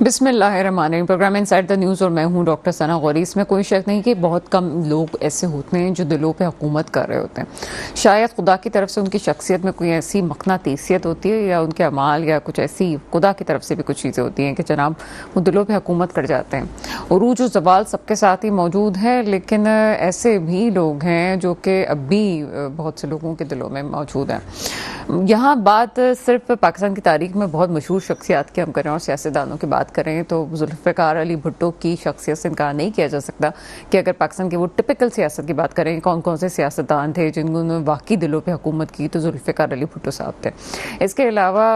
बिस्मिल्लाहिर्रहमानिर्रहीम। Programme inside the news और मैं हूं डॉक्टर सना गौरी। इसमें कोई शक नहीं कि बहुत कम लोग ऐसे होते हैं जो दिलों पे हुकूमत कर रहे होते हैं। शायद खुदा की तरफ से उनकी शख्सियत में कोई ऐसी मकनातीसियत होती है या उनके अमाल या कुछ ऐसी खुदा की तरफ से भी कुछ चीज़ें होती हैं कि जनाब वो दिलों पर हुकूमत कर जाते हैं। उरूज और ज़वाल सबके साथ ही मौजूद है, लेकिन ऐसे भी लोग हैं जो कि अब भी बहुत से लोगों के दिलों में मौजूद हैं। यहाँ बात सिर्फ पाकिस्तान की तारीख में बहुत मशहूर शख्सियात की हम करें और सियासतदानों की बात करें तो जुल्फ़िकार अली भुट्टो की शख्सियत से इनकार नहीं किया जा सकता कि अगर पाकिस्तान की वो टिपिकल सियासत की बात करें, कौन कौन से सियासतदान थे जिन्होंने वाकई दिलों पे हुकूमत की, तो जुल्फ़िकार अली भुट्टो साहब थे। इसके अलावा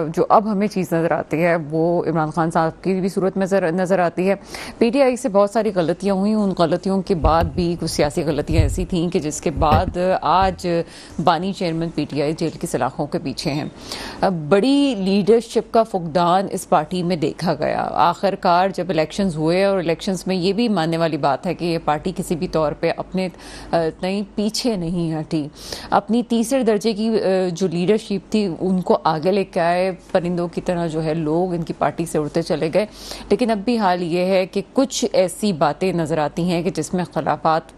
जो अब हमें चीज़ नज़र आती है वो इमरान खान साहब की भी सूरत में नज़र आती है। PTI से बहुत सारी गलतियाँ हुई, उन गलतियों के बाद भी कुछ सियासी गलतियाँ ऐसी थीं कि जिसके बाद आज बानी चेयरमैन PTI जेल की सलाखों के पीछे हैं। बड़ी लीडरशिप का फुकदान इस पार्टी में देखा गया। आखिरकार जब इलेक्शंस हुए और इलेक्शंस में ये भी मानने वाली बात है कि ये पार्टी किसी भी तौर पे अपने नहीं पीछे नहीं हटी। अपनी तीसरे दर्जे की जो लीडरशिप थी उनको आगे लेके आए, परिंदों की तरह जो है लोग इनकी पार्टी से उड़ते चले गए। लेकिन अब भी हाल ये है कि कुछ ऐसी बातें नज़र आती हैं कि जिसमें खिलाफात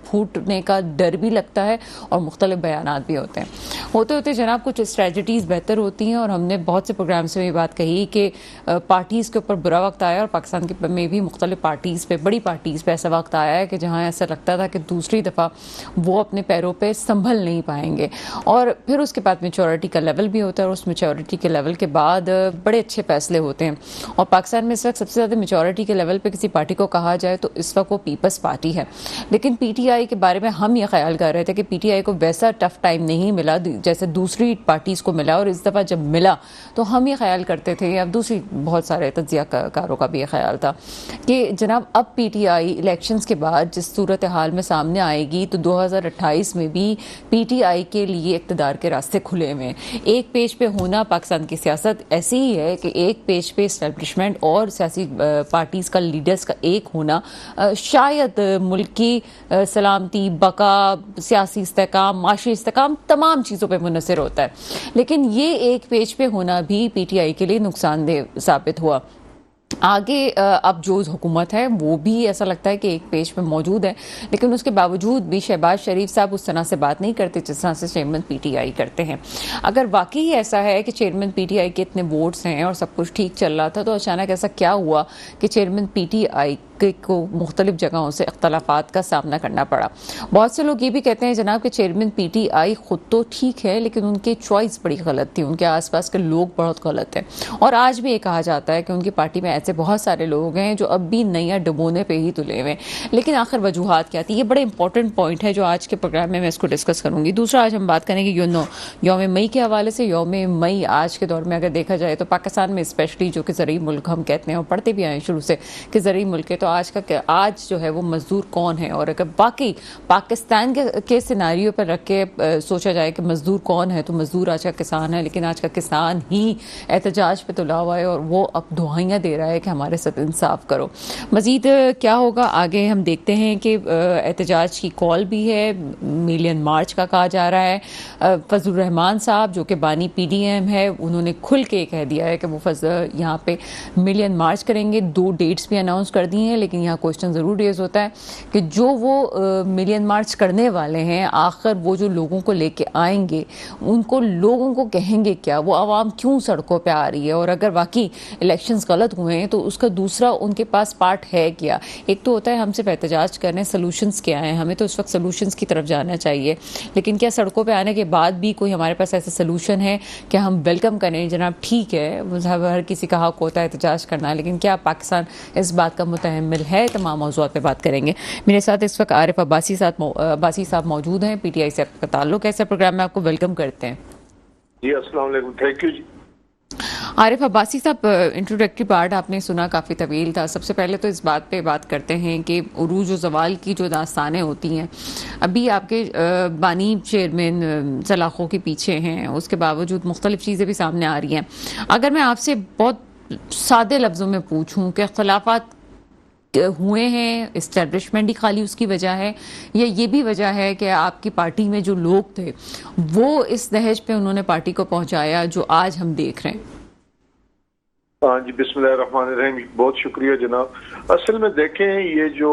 फूटने का डर भी लगता है और मुख्तलिफ बयानात भी होते हैं। होते होते जनाब कुछ स्ट्रेटजीज बेहतर होती हैं और हमने बहुत से प्रोग्राम्स में ये बात कही कि पार्टीज़ के ऊपर बुरा वक्त आया और पाकिस्तान के में भी मुख्तलिफ पार्टीज़ पे, बड़ी पार्टीज़ पे ऐसा वक्त आया है कि जहाँ ऐसा लगता था कि दूसरी दफ़ा वो अपने पैरों पे संभल नहीं पाएंगे। और फिर उसके बाद मेच्योरिटी का लेवल भी होता है और उस मेच्योरिटी के लेवल के बाद बड़े अच्छे फैसले होते हैं। और पाकिस्तान में इस वक्त सबसे ज़्यादा मेच्योरिटी के लेवल पर किसी पार्टी को कहा जाए तो इस वक्त वो पीपल्स पार्टी है। लेकिन PTI के बारे में हम ये ख्याल कर रहे थे कि PTI को वैसा टफ टाइम नहीं मिला जैसे दूसरी पार्टीज़ को मिला, और इस दफ़ा जब मिला तो हम ये ख्याल करते थे, या दूसरी बहुत सारे तज्ज़ियाकारों का भी ये ख्याल था कि जनाब अब PTI इलेक्शंस के बाद जिस सूरत हाल में सामने आएगी तो 2028 में भी PTI के लिए इक़्तिदार के रास्ते खुले हुए हैं। एक पेज पे होना पाकिस्तान की सियासत ऐसी ही है कि एक पेज पे इस्टेब्लिशमेंट और सियासी पार्टीज़ का, लीडर्स का एक होना शायद मुल्क की सलामती, बका, सियासी इस्तेहकाम, माशी इस्तेहकाम तमाम चीज़ों पे मुनसर होता है। लेकिन ये एक पेज पे होना भी PTI के लिए नुकसानदेह साबित हुआ। आगे अब जो हुकूमत है वो भी ऐसा लगता है कि एक पेज पे मौजूद है, लेकिन उसके बावजूद भी शहबाज शरीफ साहब उस तरह से बात नहीं करते जिस तरह से चेयरमैन PTI करते हैं। अगर वाकई ऐसा है कि चेयरमैन PTI के इतने वोट्स हैं और सब कुछ ठीक चल रहा था, तो अचानक ऐसा क्या हुआ कि चेयरमैन PTI को मुख्तलिफ जगहों से अख्तलाफात का सामना करना पड़ा। बहुत से लोग ये भी कहते हैं जनाब कि चेयरमैन PTI खुद तो ठीक है लेकिन उनकी चॉइस बड़ी गलत थी, उनके आसपास के लोग बहुत गलत हैं। और आज भी ये कहा जाता है कि उनकी पार्टी में ऐसे बहुत सारे लोग हैं जो अब भी नैया डुबोने पे ही तुले हुए हैं। लेकिन आखिर वजूहात क्या थी, ये बड़े इंपॉर्टेंट पॉइंट है जो आज के प्रोग्राम में मैं इसको डिस्कस करूंगी। दूसरा, आज हम बात करेंगे यौम मई के हवाले से। यौम मई आज के दौर में अगर देखा जाए तो पाकिस्तान में स्पेशली, जो कि ज़रूरी मुल्क हम कहते हैं और पढ़ते भी आए शुरू से कि ज़रूरी मुल्क है, तो आज जो है वो मजदूर कौन है। और अगर बाकी पाकिस्तान के सिनारियों पर रख के सोचा जाए कि मजदूर कौन है, तो मजदूर आज का किसान है। लेकिन आज का किसान ही एहतजाज पे तुला हुआ है और वो अब दुआइयाँ दे रहा है कि हमारे साथ इंसाफ करो। मजीद क्या होगा आगे हम देखते हैं कि एहतजाज की कॉल भी है, मिलियन मार्च का कहा जा रहा है। फजलुर रहमान साहब जो कि बानी PDM है, उन्होंने खुल के कह दिया है कि वो यहाँ पे मिलियन मार्च करेंगे। 2 डेट्स भी अनाउंस कर दी हैं, लेकिन यहाँ क्वेश्चन ज़रूर रेज होता है कि जो वो मिलियन मार्च करने वाले हैं, आखिर वो जो लोगों को लेके आएंगे उनको लोगों को कहेंगे क्या, वो आवाम क्यों सड़कों पे आ रही है, और अगर वाकई इलेक्शंस गलत हुए हैं तो उसका दूसरा उनके पास पार्ट है क्या। एक तो होता है हम सिर्फ एहतजाज कर रहे हैं, सोल्यूशंस क्या हैं, हमें तो इस वक्त सोल्यूशंस की तरफ जाना चाहिए। लेकिन क्या सड़कों पे आने के बाद भी कोई हमारे पास ऐसा सोल्यूशन है क्या हम वेलकम करें? जनाब ठीक है, हर किसी का हक होता है एहतजाज करना, लेकिन क्या पाकिस्तान इस बात का मुतहम्मिल है? तमाम मौज़ूआत पे बात करेंगे। मेरे साथ इस वक्त आरिफ अब्बासी साहब मौजूद हैं। PTI से आपका ताल्लुक है, ऐसे प्रोग्राम में आपको वेलकम करते हैं। जी अस्सलाम वालेकुम, थैंक यू जी। आरिफ अब्बासी साहब, इंट्रोडक्टरी पार्ट आपने सुना, काफ़ी तवील था। सबसे पहले तो इस बात पे बात करते हैं कि उरूज और ज़वाल की जो दास्तानें होती हैं, अभी आपके बानी चेयरमैन सलाखों के पीछे हैं, उसके बावजूद मुख्तलिफ चीज़ें भी सामने आ रही हैं। अगर मैं आपसे बहुत सादे लफ्ज़ों में पूछूँ कि खिलाफात हुए हैं, इस्टेब्लिशमेंट ही खाली उसकी वजह है, या ये भी वजह है कि आपकी पार्टी में जो लोग थे वो इस दहेज पे उन्होंने पार्टी को पहुंचाया जो आज हम देख रहे हैं? हाँ जी, बिस्मिल्लाहिर्रहमानिर्रहीम। बहुत शुक्रिया जनाब। असल में देखें, ये जो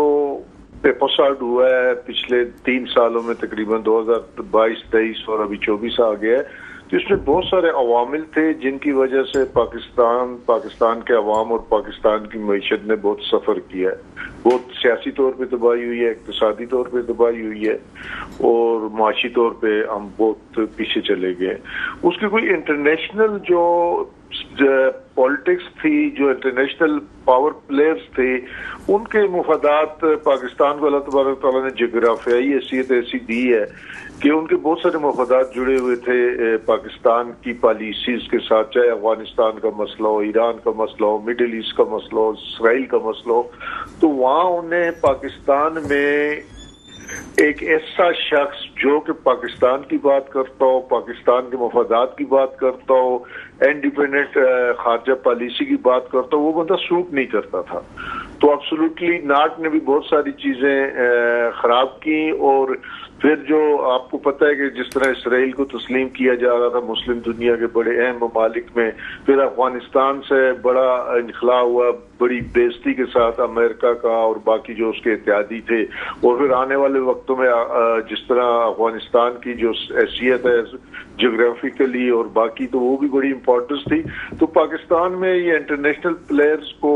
एपिसोड हुआ है पिछले 3 सालों में, तकरीबन 2022, 23 और अभी 24 आ गया है, तो इसमें बहुत सारे अवामिल थे जिनकी वजह से पाकिस्तान के अवाम और पाकिस्तान की मईशत ने बहुत सफ़र किया है। बहुत सियासी तौर पे तबाही हुई है, इक़्तिसादी तौर पे तबाही हुई है, और माशी तौर पे हम बहुत पीछे चले गए। उसकी कोई इंटरनेशनल जो पॉलिटिक्स थी, जो इंटरनेशनल पावर प्लेयर्स थे, उनके मुफादात पाकिस्तान को अल्लाह तबारक तआला ने जोग्राफियाई हैसियत ऐसी दी है कि उनके बहुत सारे मुफादात जुड़े हुए थे पाकिस्तान की पॉलिसीज के साथ, चाहे अफगानिस्तान का मसला हो, ईरान का मसला हो, मिडिल ईस्ट का मसला हो, इसराइल का मसला हो। तो वहाँ उन्हें पाकिस्तान में एक ऐसा शख्स जो कि पाकिस्तान की बात करता हो, पाकिस्तान के मफादात की बात करता हो, इंडिपेंडेंट खारजा पॉलिसी की बात करता हो, वो बंदा सूट नहीं करता था। तो एब्सोल्युटली नाट ने भी बहुत सारी चीजें खराब की। और फिर जो आपको पता है कि जिस तरह इसराइल को तस्लीम किया जा रहा था मुस्लिम दुनिया के बड़े अहम ममालिक में, फिर अफगानिस्तान से बड़ा इनखला हुआ बड़ी बेइज्जती के साथ अमेरिका का और बाकी जो उसके इत्यादी थे। और फिर आने वाले वक्तों में जिस तरह अफगानिस्तान की जो हैसियत है जोग्राफिकली और बाकी, तो वो भी बड़ी इंपॉर्टेंस थी। तो पाकिस्तान में ये इंटरनेशनल प्लेयर्स को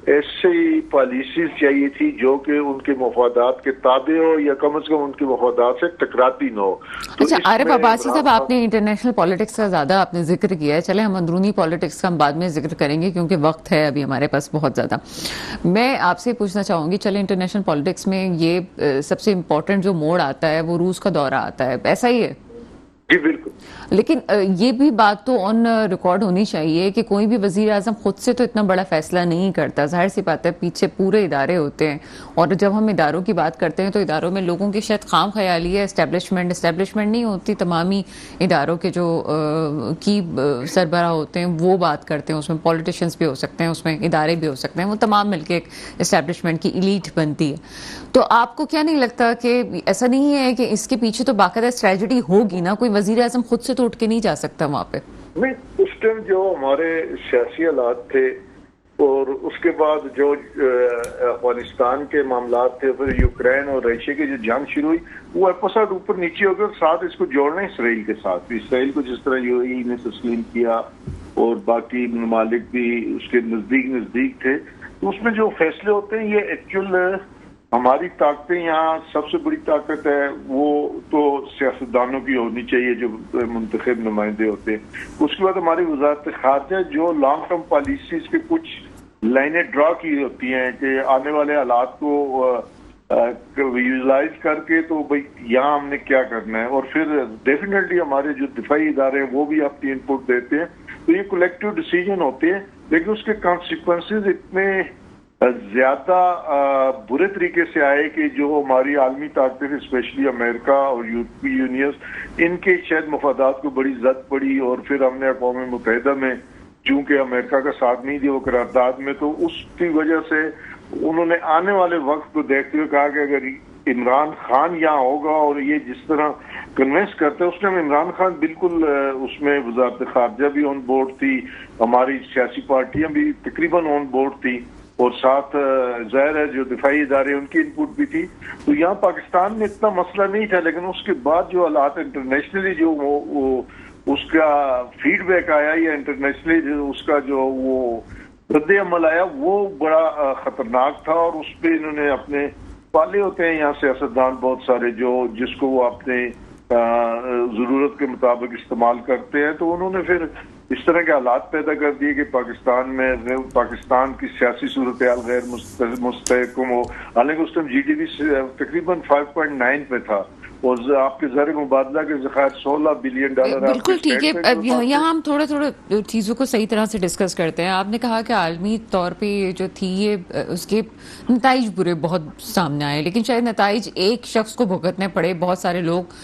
ऐसी पॉलिसीज चाहिए थी जो कि उनके मफादात के ताबे हो, या कम से कम उनके मफादात से टकराती न हो। तो अच्छा आरिफ अब्बासी साहब, आपने इंटरनेशनल पॉलिटिक्स का ज्यादा आपने जिक्र किया है, चले हम अंदरूनी पॉलिटिक्स का हम बाद में जिक्र करेंगे क्योंकि वक्त है अभी हमारे पास बहुत ज्यादा। मैं आपसे पूछना चाहूंगी, चले इंटरनेशनल पॉलिटिक्स में ये सबसे इम्पोर्टेंट जो मोड़ आता है वो रूस का दौरा आता है, ऐसा ही है? जी बिल्कुल। लेकिन ये भी बात तो ऑन रिकॉर्ड होनी चाहिए कि कोई भी वजीर आजम खुद से तो इतना बड़ा फैसला नहीं करता, जाहिर सी बात है पीछे पूरे इदारे होते हैं। और जब हम इदारों की बात करते हैं तो इदारों में लोगों की शायद खाम ख्याली है, एस्टेब्लिशमेंट नहीं होती, तमामी इदारों के जो की सरबराह होते हैं वो बात करते हैं, उसमें पॉलिटिशियंस भी हो सकते हैं, उसमें इदारे भी हो सकते हैं, वो तमाम मिलकर एक एस्टेब्लिशमेंट की इलीट बनती है। तो आपको क्या नहीं लगता कि ऐसा नहीं है कि इसके पीछे तो बाकायदा स्ट्रेटजी होगी ना? कोई वजीर आजम खुद से तो उठ के नहीं जा सकता वहां पे। नहीं, उस टाइम जो हमारे सियासी हालात थे और उसके बाद जो अफगानिस्तान के मामलात थे, फिर यूक्रेन और रशिया की जो जंग शुरू हुई, वो एपिसोड ऊपर नीचे हो गया। साथ इसको जोड़ना इसराइल के साथ, इसराइल को जिस तरह यूएई ने तस्लीम किया और बाकी ममालिक भी उसके नजदीक थे, तो उसमें जो फैसले होते हैं ये एक्चुअल हमारी ताकतें, यहाँ सबसे बड़ी ताकत है वो तो सियासतदानों की होनी चाहिए जो मुंतखब नुमाइंदे होते हैं। उसके बाद हमारी वजारत खारजा जो लॉन्ग टर्म पॉलिसीज के कुछ लाइनें ड्रा की होती हैं कि आने वाले हालात को विजुलाइज करके तो भाई यहाँ हमने क्या करना है। और फिर डेफिनेटली हमारे जो दिफाई इदारे हैं वो भी अपनी इनपुट देते हैं। तो ये कलेक्टिव डिसीजन होते हैं, लेकिन उसके कॉन्सिक्वेंसेज इतने ज्यादा बुरे तरीके से आए कि जो हमारी आलमी ताकतें, स्पेशली अमेरिका और यूरोपीय यूनियन, इनके शायद मफादात को बड़ी जद पड़ी। और फिर हमने अक़वाम मुत्तहिदा में चूंकि अमेरिका का साथ नहीं दिया वो करारदाद में, तो उसकी वजह से उन्होंने आने वाले वक्त को देखते हुए कहा कि अगर इमरान खान यहाँ होगा और ये जिस तरह कन्विंस करते हैं, उसने इमरान खान बिल्कुल उसमें वजारत खारजा भी ऑन बोर्ड थी, हमारी सियासी पार्टियां भी तकरीबन ऑन बोर्ड थी, और साथ जाहिर है जो दिफाई इदारे उनकी इनपुट भी थी। तो यहाँ पाकिस्तान में इतना मसला नहीं था, लेकिन उसके बाद जो हालात इंटरनेशनली जो वो उसका फीडबैक आया या इंटरनेशनली उसका जो वो रद्द अमल आया वो बड़ा खतरनाक था। और उस पर इन्होंने अपने पाले होते हैं यहाँ सियासतदान बहुत सारे जो जिसको वो अपने जरूरत के मुताबिक इस्तेमाल करते हैं। तो उन्होंने फिर इस तरह के हालात पैदा कर दिए कि पाकिस्तान की सियासी सूरत हाल गैर मुस्तहकम हो। हालांकि उस टाइम GDP तकरीबन 5.9 पे था और आपके ज़र मुबादला के ज़खायर $16 बिलियन। बिल्कुल ठीक है। अब यहाँ हम थोड़ा थोड़ा चीज़ों को सही तरह से डिस्कस करते हैं। आपने कहा कि आलमी तौर पे जो थी ये उसके नताइज बुरे बहुत सामने आए, लेकिन शायद नताइज एक शख्स को भुगतने पड़े। बहुत सारे लोग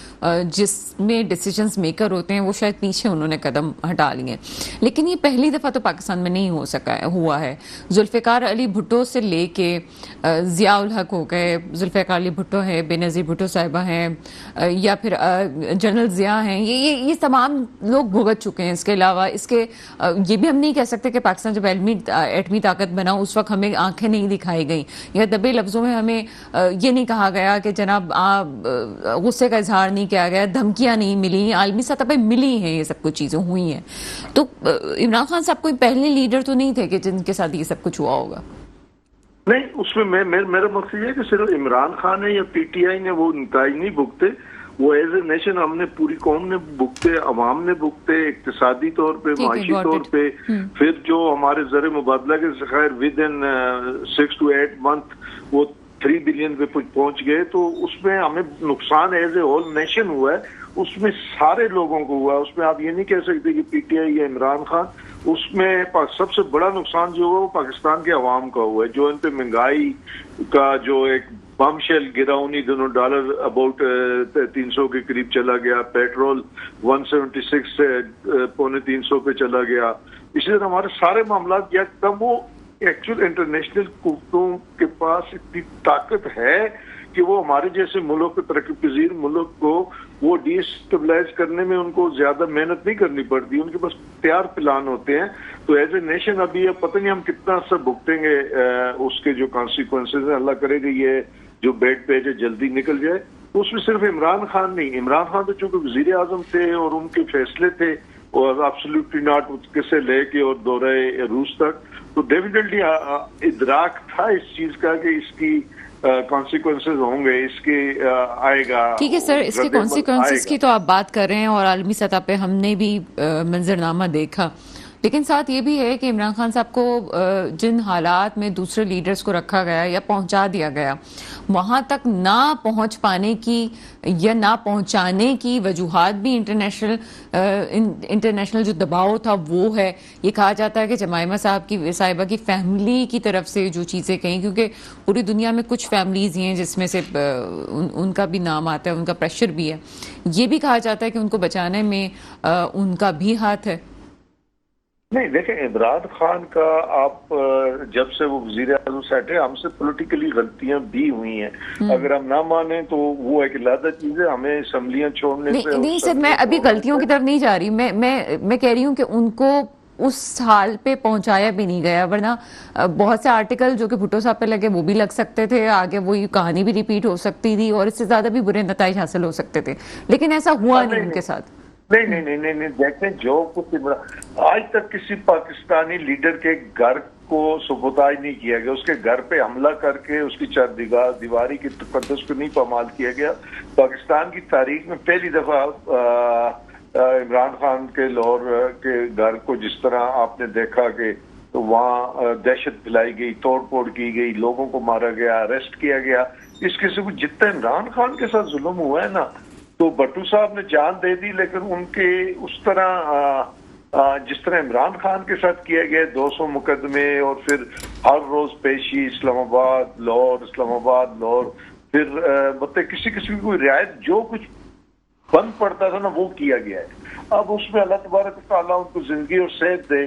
जिसमें डिसीजंस मेकर होते हैं वो शायद पीछे उन्होंने कदम हटा लिए, लेकिन ये पहली दफ़ा तो पाकिस्तान में नहीं हुआ है। जुल्फ़िकार अली भुट्टो से लेके ज़िया उल हक हो गए, जुल्फ़िकार अली भुट्टो है, बेनज़ीर भुट्टो साहिबा हैं, या फिर जनरल ज़िया हैं, ये तमाम लोग भुगत चुके हैं। इसके अलावा इसके ये भी हम नहीं कह सकते कि पाकिस्तान जब एटमी ताकत बना उस वक्त हमें आंखें नहीं दिखाई गई या दबे लफ्ज़ों में हमें ये नहीं कहा गया कि जनाब गुस्से का इजहार नहीं किया गया, धमकियां नहीं मिली, आलमी सतह पर मिली हैं, ये सब कुछ चीज़ें हुई हैं। तो इमरान खान साहब कोई पहले लीडर तो नहीं थे कि जिनके साथ ये सब कुछ हुआ होगा। नहीं, उसमें मेरा मकसद ये है कि सिर्फ इमरान खान है या पीटीआई ने वो नताइज नहीं भुगते, वो एज ए नेशन हमने पूरी कौम ने भुगते, अवाम ने भुगते, इक्तिसादी तौर पे, माशी तौर पे। फिर जो हमारे ज़र मुबादला के ज़खायर विद इन 6 to 8 month वो 3 बिलियन पे पहुंच गए, तो उसमें हमें नुकसान एज ए होल नेशन हुआ है, उसमें सारे लोगों को हुआ। उसमें आप ये नहीं कह सकते कि पीटीआई या इमरान खान, उसमें सबसे बड़ा नुकसान जो हुआ वो पाकिस्तान के अवाम का हुआ है। जो इन पे महंगाई का जो एक बमशेल गिरा, उन्हीं दिनों डॉलर अबाउट 300 के करीब चला गया, पेट्रोल 176 से 250 पे चला गया। इसी तरह हमारे सारे मामला, या तब वो एक्चुअल इंटरनेशनल कुव्वतों के पास इतनी ताकत है कि वो हमारे जैसे मुल्क, तरक्की पजीर मुल्क को वो डिस्टेबलाइज करने में उनको ज्यादा मेहनत नहीं करनी पड़ती, उनके पास तैयार प्लान होते हैं। तो एज ए नेशन अभी पता नहीं हम कितना सा भुगतेंगे उसके जो कॉन्सिक्वेंसेज हैं। अल्लाह करे कि ये जो बेड पे है जल्दी निकल जाए। तो उसमें सिर्फ इमरान खान नहीं, इमरान खान तो चूंकि वजीर आजम थे और उनके फैसले थे और एब्सोल्युटली नॉट से लेके और दौरे रूस तक, तो डेफिनेटली इदराक था इस चीज का कि इसकी कॉन्सिक्वेंसेज होंगे, इसके आएगा। ठीक है सर, इसके कॉन्सिक्वेंसेज की तो आप बात कर रहे हैं और आलमी सतह पे हमने भी मंजरनामा देखा, लेकिन साथ ये भी है कि इमरान खान साहब को जिन हालात में दूसरे लीडर्स को रखा गया या पहुंचा दिया गया, वहां तक ना पहुंच पाने की या ना पहुंचाने की वजूहात भी इंटरनेशनल जो दबाव था वो है। ये कहा जाता है कि जमाइमा साहिबा की फैमिली की तरफ से जो चीज़ें कहीं, क्योंकि पूरी दुनिया में कुछ फैमिलीज हैं जिसमें से उनका भी नाम आता है, उनका प्रेशर भी है। ये भी कहा जाता है कि उनको बचाने में उनका भी हाथ है। नहीं देखें, इमरान खान का आप जब से वो वजीर आजम सेट है, हमसे पॉलिटिकली गलतियां भी हुई हैं। अगर हम ना माने तो वो एक अलग चीज है, हमें असम्बलियां छोड़ने से नहीं सर, मैं अभी गलतियों की तरफ नहीं जा रही, मैं कह रही हूँ कि उनको उस हाल पे पहुंचाया भी नहीं गया, वरना बहुत से आर्टिकल जो कि भुट्टो साहब पे लगे वो भी लग सकते थे, आगे वही कहानी भी रिपीट हो सकती थी और इससे ज्यादा भी बुरे नतीजे हासिल हो सकते थे, लेकिन ऐसा हुआ नहीं उनके साथ। नहीं, देखें जो कुछ आज तक किसी पाकिस्तानी लीडर के घर को सुबुताज नहीं किया गया, उसके घर पे हमला करके उसकी दीवारी की तकद्दुस को नहीं पामाल किया गया। पाकिस्तान की तारीख में पहली दफा इमरान खान के लाहौर के घर को जिस तरह आपने देखा कि तो वहाँ दहशत फैलाई गई, तोड़ फोड़ की गई, लोगों को मारा गया, अरेस्ट किया गया। इस किस्म को जितना इमरान खान के साथ जुल्म हुआ है ना, तो भट्टू साहब ने जान दे दी, लेकिन उनके उस तरह जिस तरह इमरान खान के साथ किया गया 200 मुकदमे और फिर हर रोज पेशी, इस्लामाबाद लाहौर, फिर मतलब किसी किस्म की कोई रियायत जो कुछ बंद पड़ता था ना वो किया गया है। अब उसमें अल्लाह तबारक तआला उनको जिंदगी और सेहत दे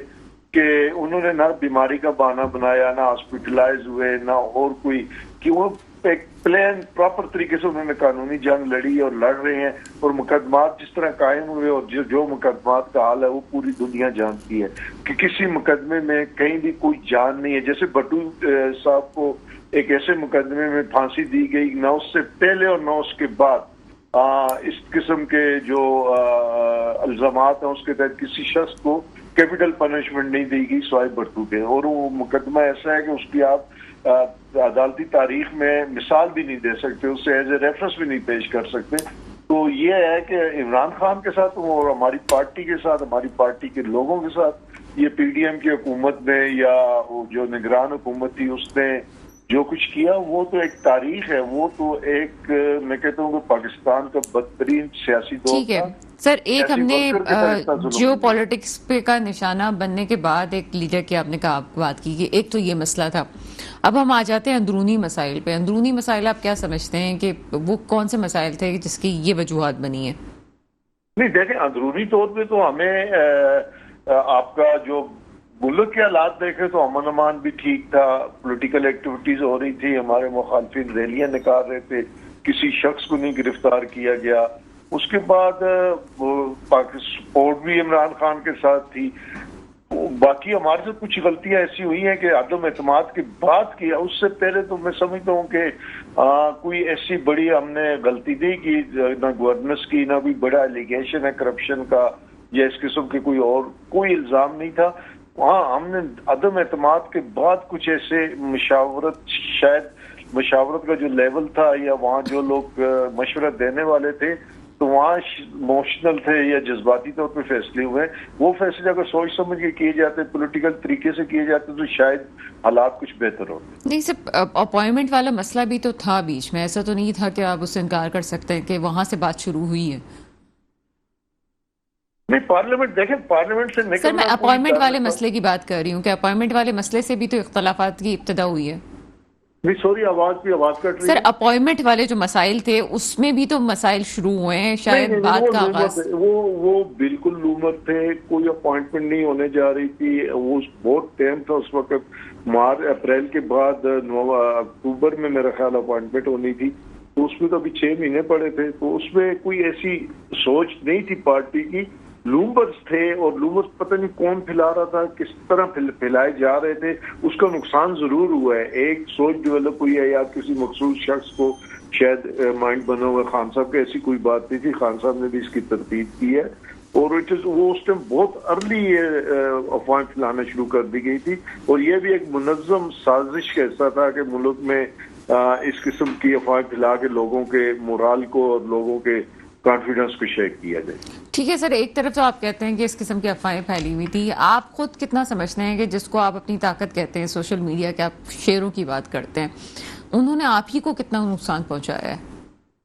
कि उन्होंने ना बीमारी का बहाना बनाया, ना हॉस्पिटलाइज हुए, ना और कोई, कि वो एक प्लान प्रॉपर तरीके से उन्होंने कानूनी जंग लड़ी और लड़ रहे हैं। और मुकदमात जिस तरह कायम हुए और जो मुकदमात का हाल है वो पूरी दुनिया जानती है कि किसी मुकदमे में कहीं भी कोई जान नहीं है। जैसे भट्टू साहब को एक ऐसे मुकदमे में फांसी दी गई, ना उससे पहले और ना उसके बाद इस किस्म के जो इल्जामात हैं उसके तहत किसी शख्स को कैपिटल पनिशमेंट नहीं दी गई स्वाइब भट्टू के। और वो मुकदमा ऐसा है कि उसकी आप अदालती तारीख में मिसाल भी नहीं दे सकते, उससे एज ए रेफरेंस भी नहीं पेश कर सकते। तो ये है कि इमरान खान के साथ और हमारी पार्टी के साथ, हमारी पार्टी के लोगों के साथ ये पीडीएम की हुकूमत ने या जो निगरान हुकूमत थी उसने जो कुछ किया वो तो एक तारीख है, वो तो एक मैं कहता हूँ कि पाकिस्तान का बदतरीन सियासी दौर था। सर, एक हमने जियो पॉलिटिक्स पे का निशाना बनने के बाद एक लीडर की आपने कहा बात की कि एक तो ये मसला था। अब हम आ जाते हैं अंदरूनी मसाइल पे। अंदरूनी मसाइल आप क्या समझते हैं कि वो कौन से मसाइल थे जिसकी ये वजूहात बनी है? नहीं देखें, अंदरूनी तौर पे तो हमें आपका जो मुल्क के हालात देखे तो अमन अमान भी ठीक था, पॉलिटिकल एक्टिविटीज हो रही थी, हमारे मुखालफिन रैलियां निकाल रहे थे, किसी शख्स को नहीं गिरफ्तार किया गया। उसके बाद पाकिस्तान सपोर्ट भी इमरान खान के साथ थी। बाकी हमारे से कुछ गलतियां ऐसी हुई हैं कि आदम एतमाद की बात किया, उससे पहले तो मैं समझता हूँ कि कोई ऐसी बड़ी हमने गलती नहीं की, ना गवर्नेंस की, ना कोई बड़ा एलिगेशन है करप्शन का या इस किस्म के कोई और कोई इल्जाम नहीं था। हाँ, हमने अदम एतमाद के बाद कुछ ऐसे मशावरत का जो लेवल था या वहाँ जो लोग मशवरा देने वाले थे तो वहाँ इमोशनल थे या जज्बाती तौर पे फैसले हुए। वो फैसले अगर सोच समझ के किए जाते, पॉलिटिकल तरीके से किए जाते तो शायद हालात कुछ बेहतर होते। नहीं सर, अपॉइंटमेंट वाला मसला भी तो था बीच में, ऐसा तो नहीं था कि आप उससे इनकार कर सकते हैं कि वहां से बात शुरू हुई है। नहीं, पार्लियामेंट देखें, पार्लियामेंट से निकलना। सर मैं अपॉइंटमेंट वाले मसले की बात कर रही हूँ कि अपॉइंटमेंट वाले मसले से भी तो इख्तलाफात की इब्तिदा हुई है। नहीं सॉरी, आवाज कट रही है। सर अपॉइंटमेंट वाले जो मसाइल थे उसमें भी तो मसाइल शुरू हुए हैं, शायद बात का आगाज। वो बिल्कुल लूमर थे, कोई अपॉइंटमेंट नहीं होने जा रही थी। वो बहुत टाइम था उस वक्त, मार्च अप्रैल के बाद अक्टूबर में मेरा ख्याल अपॉइंटमेंट होनी थी, तो उसमें तो अभी 6 महीने पड़े थे। तो उसमें कोई ऐसी सोच नहीं थी पार्टी की। लूमर्स थे और लूमर्स पता नहीं कौन फैला रहा था, किस तरह फैलाए जा रहे थे, उसका नुकसान जरूर हुआ है। एक सोच डेवलप हुई है या किसी मखसूस शख्स को शायद माइंड बना हुआ। खान साहब की ऐसी कोई बात नहीं थी, खान साहब ने भी इसकी तरतीब की है और वो उस टाइम बहुत अर्ली अफवाहें फैलाना शुरू कर दी गई थी। और ये भी एक मुनज़्ज़म साजिश का हिस्सा था कि मुल्क में इस किस्म की अफवाहें फैला के लोगों के मोराल को और लोगों के कॉन्फिडेंस को शेक किया जाए। ठीक है सर, एक तरफ तो आप कहते हैं कि इस किस्म की अफवाहें फैली हुई थी, आप खुद कितना समझते हैं कि जिसको आप अपनी ताकत कहते हैं सोशल मीडिया के, आप शेयरों की बात करते हैं, उन्होंने आप ही को कितना नुकसान पहुंचाया है?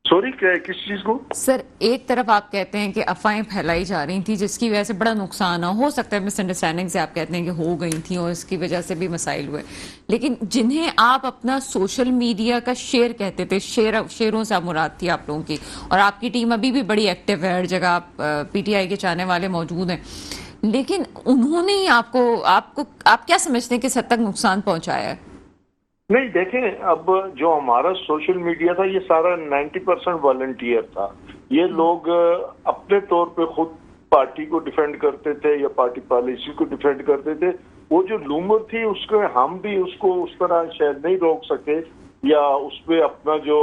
सॉरी, किस चीज को? सर एक तरफ आप कहते हैं कि अफवाहें फैलाई जा रही थी जिसकी वजह से बड़ा नुकसान हो सकता है, मिसअंडरस्टैंडिंग से आप कहते हैं कि हो गई थी और इसकी वजह से भी मसाइल हुए, लेकिन जिन्हें आप अपना सोशल मीडिया का शेयर कहते थे, शेयरों से मुराद थी आप लोगों की, और आपकी टीम अभी भी बड़ी एक्टिव है, हर जगह आप पीटीआई के चाहने वाले मौजूद हैं, लेकिन उन्होंने ही आप क्या समझते हैं कि किस हद तक नुकसान पहुंचाया है? नहीं देखें, अब जो हमारा सोशल मीडिया था ये सारा 90% वॉलंटियर था। ये लोग अपने तौर पे खुद पार्टी को डिफेंड करते थे या पार्टी पॉलिसी को डिफेंड करते थे। वो जो लूमर थी उसको हम भी उसको उस तरह शायद नहीं रोक सके या उस पर अपना जो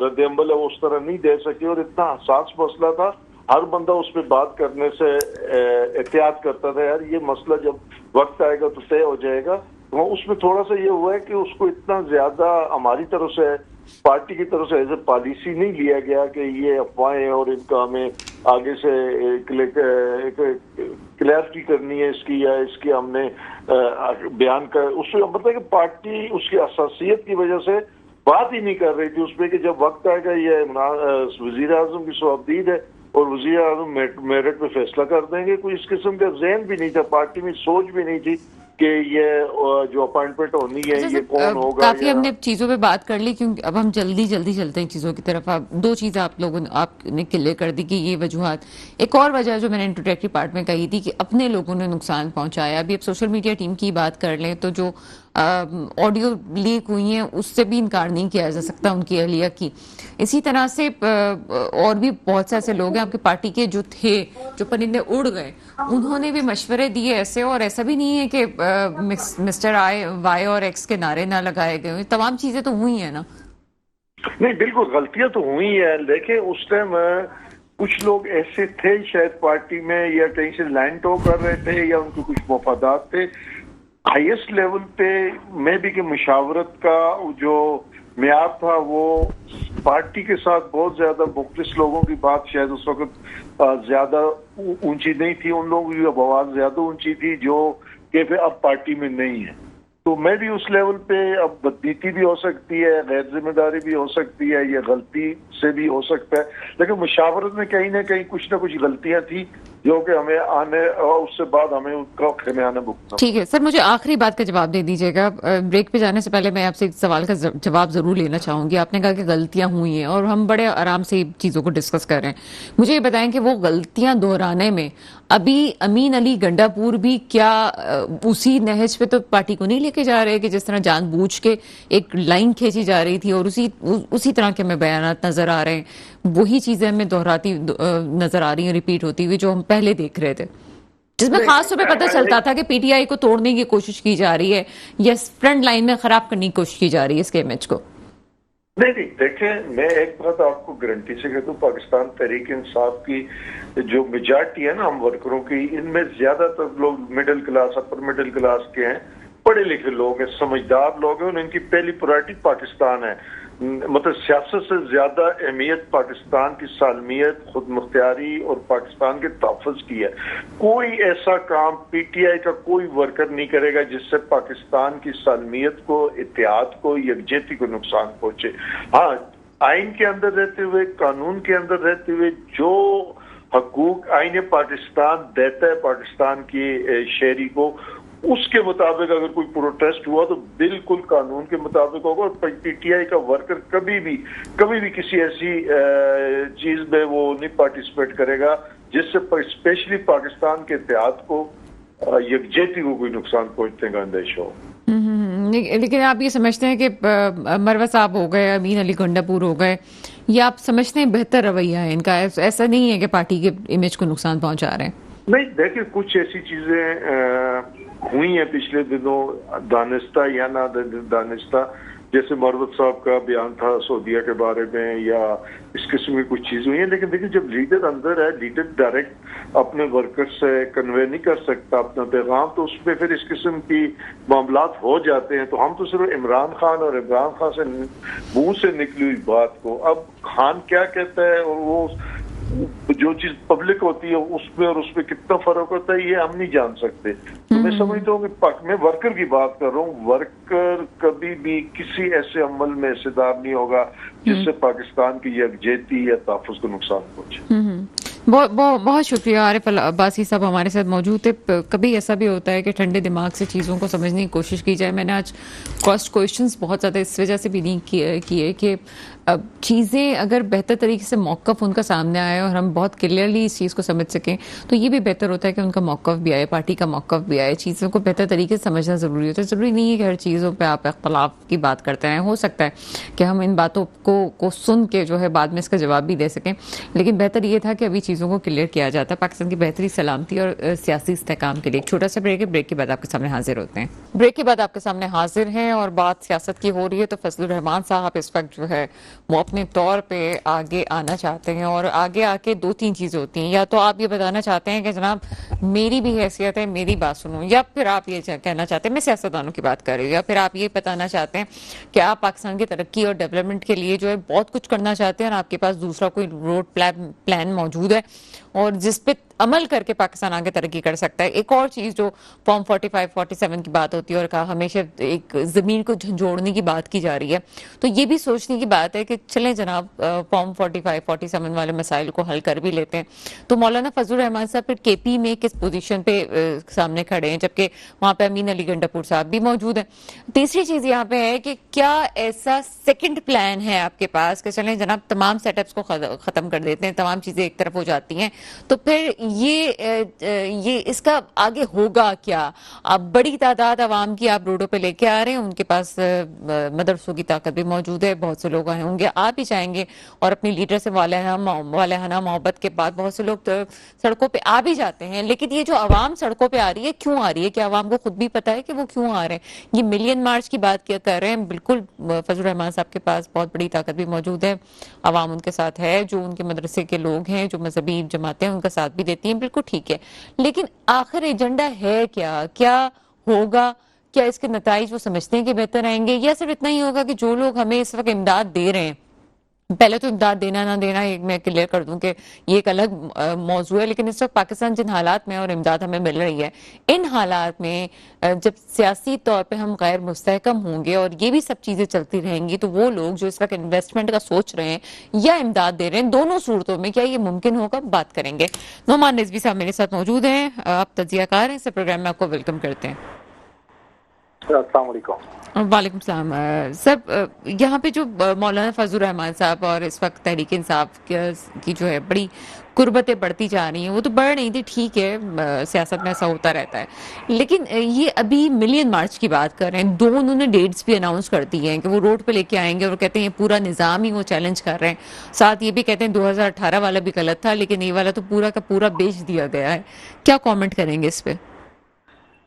रद्द-ए-अमल है वो उस तरह नहीं दे सके। और इतना हसास मसला था, हर बंदा उस पर बात करने से एहतियात करता था, यार ये मसला जब वक्त आएगा तो तय हो जाएगा। तो उसमें थोड़ा सा ये हुआ है कि उसको इतना ज्यादा हमारी तरफ से, पार्टी की तरफ से एज ए पॉलिसी नहीं लिया गया कि ये अफवाहें और इनका हमें आगे से क्लैरिटी करनी है इसकी या इसकी हमने बयान कर, उससे मतलब कि पार्टी उसकी असासियत की वजह से बात ही नहीं कर रही थी उस पर कि जब वक्त आएगा ये वजीर आजम की सौअब्दीद है और वजीर आजम मेरिट पे फैसला कर देंगे। कोई इस किस्म का ज़हन भी नहीं था, पार्टी में सोच भी नहीं थी कि ये जो अपॉइंटमेंट होनी है ये कौन होगा। काफी हमने चीजों पे बात कर ली, क्योंकि अब हम जल्दी चलते हैं चीजों की तरफ। आप दो चीजें आपने क्लियर कर दी कि ये वजूहात। एक और वजह जो मैंने इंट्रोडक्टरी पार्ट में कही थी कि अपने लोगों ने नुकसान पहुंचाया। अभी अब सोशल मीडिया टीम की बात कर लें तो जो ऑडियो लीक हुई हैं उससे भी इनकार नहीं किया जा सकता उनकी अहलिया की। इसी तरह से और भी बहुत से ऐसे लोग हैं आपकी पार्टी के जो थे, जो परिंदे उड़ गए, उन्होंने भी मशवरे दिए ऐसे। और ऐसा भी नहीं है कि मिस्टर वाई और एक्स के नारे ना लगाए गए, तमाम चीजें तो हुई है ना। नहीं बिल्कुल, गलतियां तो हुई है। देखें उस टाइम कुछ लोग ऐसे थे शायद पार्टी में या कहीं से लाइन टो कर रहे थे या उनके कुछ मफादात थे हाईएस्ट लेवल पे। मैं भी कि मुशावरत का जो म्यार था वो पार्टी के साथ बहुत ज्यादा मुख्तलिफ लोगों की बात शायद उस वक्त ज्यादा ऊंची नहीं थी, उन लोगों की आवाज ज्यादा ऊंची थी जो कि अब पार्टी में नहीं है। तो मैं भी उस लेवल पे, अब बदनीति भी हो सकती है, गैर जिम्मेदारी भी हो सकती है, या गलती से भी हो सकता है, लेकिन मुशावरत में कहीं ना कहीं कुछ ना कुछ गलतियां थी जो कि हमें आने और उससे बाद हमें उसका खमियाना भुगतना। ठीक है सर, मुझे आखिरी बात का जवाब दे दीजिएगा। ब्रेक पे जाने से पहले मैं आपसे एक सवाल का जवाब जरूर लेना चाहूंगी। आपने कहा कि गलतियां हुई हैं और हम बड़े आराम से चीजों को डिस्कस कर रहे हैं। मुझे ये बताएं कि वो गलतियां दोहराने में अभी अमीन अली गंडापुर भी क्या उसी नहज पे तो पार्टी को नहीं लेके जा रहे कि जिस तरह जानबूझ के एक लाइन खींची जा रही थी और उसी तरह के हमें बयानात नजर आ रहे हैं। वही चीजें हमें दोहराती नजर आ रही हैं, रिपीट होती हुई, जो हम पहले देख रहे थे, जिसमें खास तौर पे पता चलता था कि पीटीआई को तोड़ने की कोशिश की जा रही है या फ्रंट लाइन में खराब करने की कोशिश की जा रही है इसके इमेज को। नहीं नहीं, देखें, मैं एक बात आपको गारंटी से कहता हूँ, पाकिस्तान तहरीक इंसाफ की जो मेजॉरिटी है ना हम वर्करों की, इनमें ज्यादातर लोग middle class, upper middle class के हैं, पढ़े लिखे लोग हैं, समझदार लोग हैं, और इनकी पहली प्रायोरिटी पाकिस्तान है। मतलब सियासत से ज्यादा अहमियत पाकिस्तान की सालमियत, खुद मुख्तियारी और पाकिस्तान के तहफ़्फ़ुज़ की है। कोई ऐसा काम पीटीआई का कोई वर्कर नहीं करेगा जिससे पाकिस्तान की सालमियत को, इत्तेहाद को, यकजहती को नुकसान पहुंचे। हाँ, आइन के अंदर रहते हुए, कानून के अंदर रहते हुए जो हकूक आइन पाकिस्तान देता है पाकिस्तान की शहरी को, उसके मुताबिक अगर कोई प्रोटेस्ट हुआ तो बिल्कुल कानून के मुताबिक होगा। और पीटीआई का वर्कर कभी भी किसी ऐसी चीज में वो नहीं पार्टिसिपेट करेगा जिससे स्पेशली पाकिस्तान के इत्तेहाद को, यकजहती को कोई नुकसान पहुंचने का अंदेशा हो। लेकिन आप ये समझते हैं कि मरवा साहब हो गए, अमीन अली गंडापुर हो गए, या आप समझते हैं बेहतर रवैया है इनका? ऐसा नहीं है कि पार्टी के इमेज को नुकसान पहुंचा रहे हैं? नहीं, देखिए, कुछ ऐसी चीजें हुई हैं पिछले दिनों, दानिस्ता या ना दानिस्ता, जैसे मरवत साहब का बयान था सऊदीया के बारे में, या इस किस्म की कुछ चीज हुई है। लेकिन देखिए, जब लीडर अंदर है, लीडर डायरेक्ट अपने वर्कर से कन्वे नहीं कर सकता अपना पैगाम, तो उसमें फिर इस किस्म की मामलात हो जाते हैं। तो हम तो सिर्फ इमरान खान और इमरान खान से मुंह से निकली हुई बात को, अब खान क्या कहता है और वो जो चीज पब्लिक होती है उसमें और उसमें कितना फर्क होता है, ये हम नहीं जान सकते। तो मैं समझता हूँ कि मैं वर्कर की बात कर रहा हूँ, वर्कर कभी भी किसी ऐसे अमल में हिस्सेदार नहीं होगा जिससे पाकिस्तान की यकजहती या तहफ़्फ़ुज़ को नुकसान पहुंचे। बहुत शुक्रिया आरिफ अल अब्बासी साहब हमारे साथ मौजूद थे। कभी ऐसा भी होता है कि ठंडे दिमाग से चीज़ों को समझने की कोशिश की जाए। मैंने आज कॉस्ट क्वेश्चंस बहुत ज़्यादा इस वजह से भी नहीं किए कि चीज़ें अगर बेहतर तरीके से मौक़िफ़ उनका सामने आए और हम बहुत क्लियरली इस चीज़ को समझ सकें, तो ये भी बेहतर होता है कि उनका मौक़िफ़ भी आए, पार्टी का मौक़िफ़ भी आए। चीज़ों को बेहतर तरीके से समझना ज़रूरी होता है। ज़रूरी नहीं है कि हर चीज़ों पर आप इख्तलाफ की बात करते हैं। हो सकता है कि हम इन बातों को सुन के जो है बाद में इसका जवाब भी दे सकें, लेकिन बेहतर ये था कि अभी चीज़ों को क्लियर किया जाता है पाकिस्तान की बेहतरी, सलामती और सियासी इस्तेहकाम के लिए। एक छोटा सा ब्रेक है, ब्रेक के बाद आपके सामने हाजिर होते हैं। ब्रेक के बाद आपके सामने हाजिर हैं और बात सियासत की हो रही है। तो फजलुर रहमान साहब इस वक्त जो है वो अपने तौर पे आगे आना चाहते हैं, और आगे आके दो तीन चीज़ें होती हैं। या तो आप ये बताना चाहते हैं कि जनाब मेरी भी हैसियत है, मेरी बात सुनो, या फिर आप ये कहना चाहते हैं, मैं सियासतदानों की बात कर रही हूँ, या फिर आप ये बताना चाहते हैं कि आप पाकिस्तान की तरक्की और डेवलपमेंट के लिए जो है बहुत कुछ करना चाहते हैं और आपके पास दूसरा कोई रोड प्लान मौजूद है और जिस पे अमल करके पाकिस्तान आगे तरक्की कर सकता है। एक और चीज जो फॉर्म 45-47 की बात होती है और कहा हमेशा एक जमीन को झंझोड़ने की बात की जा रही है, तो ये भी सोचने की बात है कि चलें जनाब फॉर्म 45-47 वाले मसाइल को हल कर भी लेते हैं। तो मौलाना फजलुर रहमान साहब फिर केपी में किस पोजीशन पे सामने खड़े हैं, जबकि वहां पे अमीन अली गंडापुर साहब भी मौजूद हैं। तीसरी चीज यहाँ पे है कि क्या ऐसा सेकेंड प्लान है आपके पास कि चलें जनाब तमाम सेटअप्स को खत्म कर देते हैं, तमाम चीजें एक तरफ हो जाती हैं, तो फिर ये इसका आगे होगा क्या? आप बड़ी तादाद आवाम की आप रोडों पे लेके आ रहे हैं, उनके पास मदरसों की ताकत भी मौजूद है, बहुत से लोग आए होंगे, आप ही चाहेंगे, और अपनी लीडर से वालेहाना मोहब्बत के बाद बहुत से लोग तो सड़कों पे आ भी जाते हैं। लेकिन ये जो आवाम सड़कों पे आ रही है, क्यों आ रही है? क्या आवाम को खुद भी पता है कि वो क्यों आ रहे हैं? ये मिलियन मार्च की बात क्या कर रहे हैं? बिल्कुल फजलुर रहमान साहब के पास बहुत बड़ी ताकत भी मौजूद है, आवाम उनके साथ है, जो उनके मदरसे के लोग हैं, जो मजहबी जमातें हैं उनका साथ भी देती हैं, बिल्कुल ठीक है। लेकिन आखिर एजेंडा है क्या होगा? क्या इसके नताइज वो समझते हैं कि बेहतर आएंगे, या सिर्फ इतना ही होगा कि जो लोग हमें इस वक्त इमदाद दे रहे हैं पहले तो इमदाद देना ना देना एक मैं क्लियर कर दूं कि ये एक अलग मौजू है, लेकिन इस वक्त पाकिस्तान जिन हालात में और इमदाद हमें मिल रही है, इन हालात में जब सियासी तौर पे हम गैर मुस्तहकम होंगे और ये भी सब चीजें चलती रहेंगी, तो वो लोग जो इस वक्त इन्वेस्टमेंट का सोच रहे हैं या इमदाद दे रहे हैं, दोनों सूरतों में क्या ये मुमकिन होगा, बात करेंगे। नोमान रिजवी साहब मेरे साथ मौजूद हैं, आप तजियाकार हैं, इस प्रोग्राम में आपको वेलकम करते हैं। अस्सलाम वालेकुम। वालेकुम सलाम। सर, यहाँ पे जो मौलाना फजलुर रहमान साहब और इस वक्त तहरीक इंसाफ की जो है बड़ी कुर्बतें बढ़ती जा रही हैं, वो तो बढ़ नहीं थी, ठीक है, सियासत में ऐसा होता रहता है, लेकिन ये अभी मिलियन मार्च की बात कर रहे हैं, दो उन्होंने डेट्स भी अनाउंस कर दी हैं कि वो रोड पे लेके आएंगे और कहते हैं ये पूरा निज़ाम ही वो चैलेंज कर रहे हैं। साथ ये भी कहते हैं 2018 वाला भी गलत था, लेकिन ये वाला तो पूरा का पूरा बेच दिया गया है। क्या कॉमेंट करेंगे इस पे?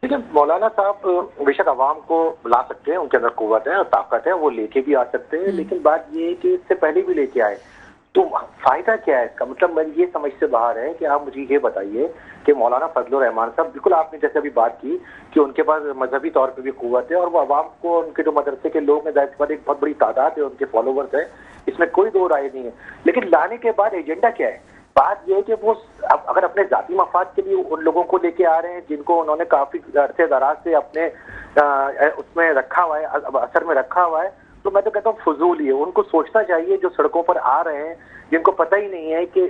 देखिए, मौलाना साहब बेशक आवाम को बुला सकते हैं, उनके अंदर कुव्वत है और ताकत है, वो लेके भी आ सकते हैं, लेकिन बात ये है कि इससे पहले भी लेके आए तो फायदा क्या है इसका? मतलब मैं ये समझ से बाहर है कि आप मुझे ये बताइए कि मौलाना फजलुर रहमान साहब, बिल्कुल आपने जैसे अभी बात की कि उनके पास मजहबी तौर पे भी कुव्वत है और वो आवाम को, उनके जो मदरसे के लोग हैं, जाहिर सी बात है एक बहुत बड़ी तादाद है, उनके फॉलोवर्स है, इसमें कोई दो राय नहीं है, लेकिन लाने के बाद एजेंडा क्या है? बात यह है कि वो अगर अपने जाती मफाद के लिए उन लोगों को लेके आ रहे हैं जिनको उन्होंने काफी अरसे दराज से अपने उसमें रखा हुआ है, असर में रखा हुआ है, तो मैं तो कहता हूँ फजूल ही है। उनको सोचना चाहिए जो सड़कों पर आ रहे हैं, जिनको पता ही नहीं है कि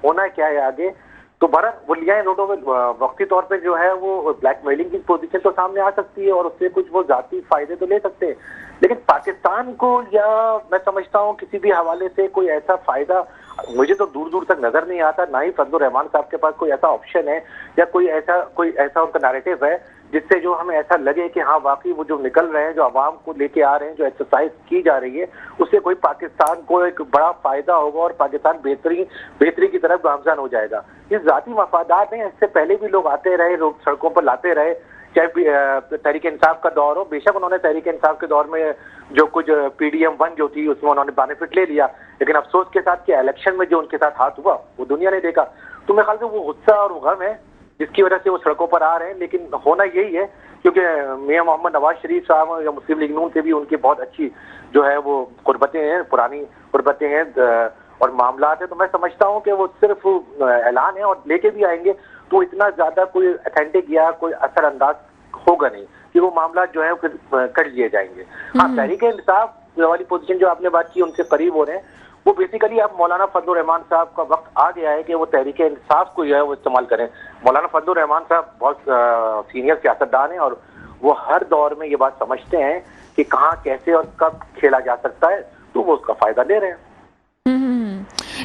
होना क्या है आगे, तो भारत वो लिया रोडों में वक्ती तौर पे जो है वो ब्लैकमेलिंग की पोजीशन तो सामने आ सकती है और उससे कुछ वो जाती फायदे तो ले सकते हैं, लेकिन पाकिस्तान को या मैं समझता हूँ किसी भी हवाले से कोई ऐसा फायदा मुझे तो दूर दूर तक नजर नहीं आता। ना ही फजलुर रहमान साहब के पास कोई ऐसा ऑप्शन है या कोई ऐसा उनका नैरेटिव है जिससे जो हमें ऐसा लगे कि हाँ वाकई वो जो निकल रहे हैं, जो आवाम को लेके आ रहे हैं, जो एक्सरसाइज की जा रही है, उससे कोई पाकिस्तान को एक बड़ा फायदा होगा और पाकिस्तान बेहतरी की तरफ गामजान हो जाएगा। ये जाती मफादात हैं, इससे पहले भी लोग आते रहे, लोग सड़कों पर लाते रहे, चाहे तहरीक इंसाफ का दौर हो। बेशक उन्होंने तहरीक इंसाफ के दौर में जो कुछ PDM 1 जो थी उसमें उन्होंने बेनिफिट ले लिया, लेकिन अफसोस के साथ कि इलेक्शन में जो उनके साथ हाथ हुआ वो दुनिया ने देखा। तो मेरे ख्याल से वो गुस्सा और गम है जिसकी वजह से वो सड़कों पर आ रहे हैं, लेकिन होना यही है क्योंकि मियां मोहम्मद नवाज शरीफ साहब या मुस्लिम लीग नून से भी उनकी बहुत अच्छी जो है वो कुर्बतें हैं, पुरानी कुर्बतें हैं और मामला है। तो मैं समझता हूँ कि वो सिर्फ ऐलान है और लेके भी आएंगे तो इतना ज्यादा कोई ऑथेंटिक या कोई असरअंदाज होगा नहीं कि वो मामला जो है फिर कर लिए जाएंगे। हाँ, तहरीक इंसाफ वाली पोजीशन जो आपने बात की उनसे करीब हो रहे हैं, वो बेसिकली अब मौलाना फजलुर रहमान साहब का वक्त आ गया है कि वो तहरीक इंसाफ को जो है वो इस्तेमाल करें। मौलाना फजलुर रहमान साहब बहुत सीनियर सियासतदान हैं और वो हर दौर में ये बात समझते हैं कि कहाँ कैसे और कब खेला जा सकता है, तो वो उसका फायदा ले रहे हैं।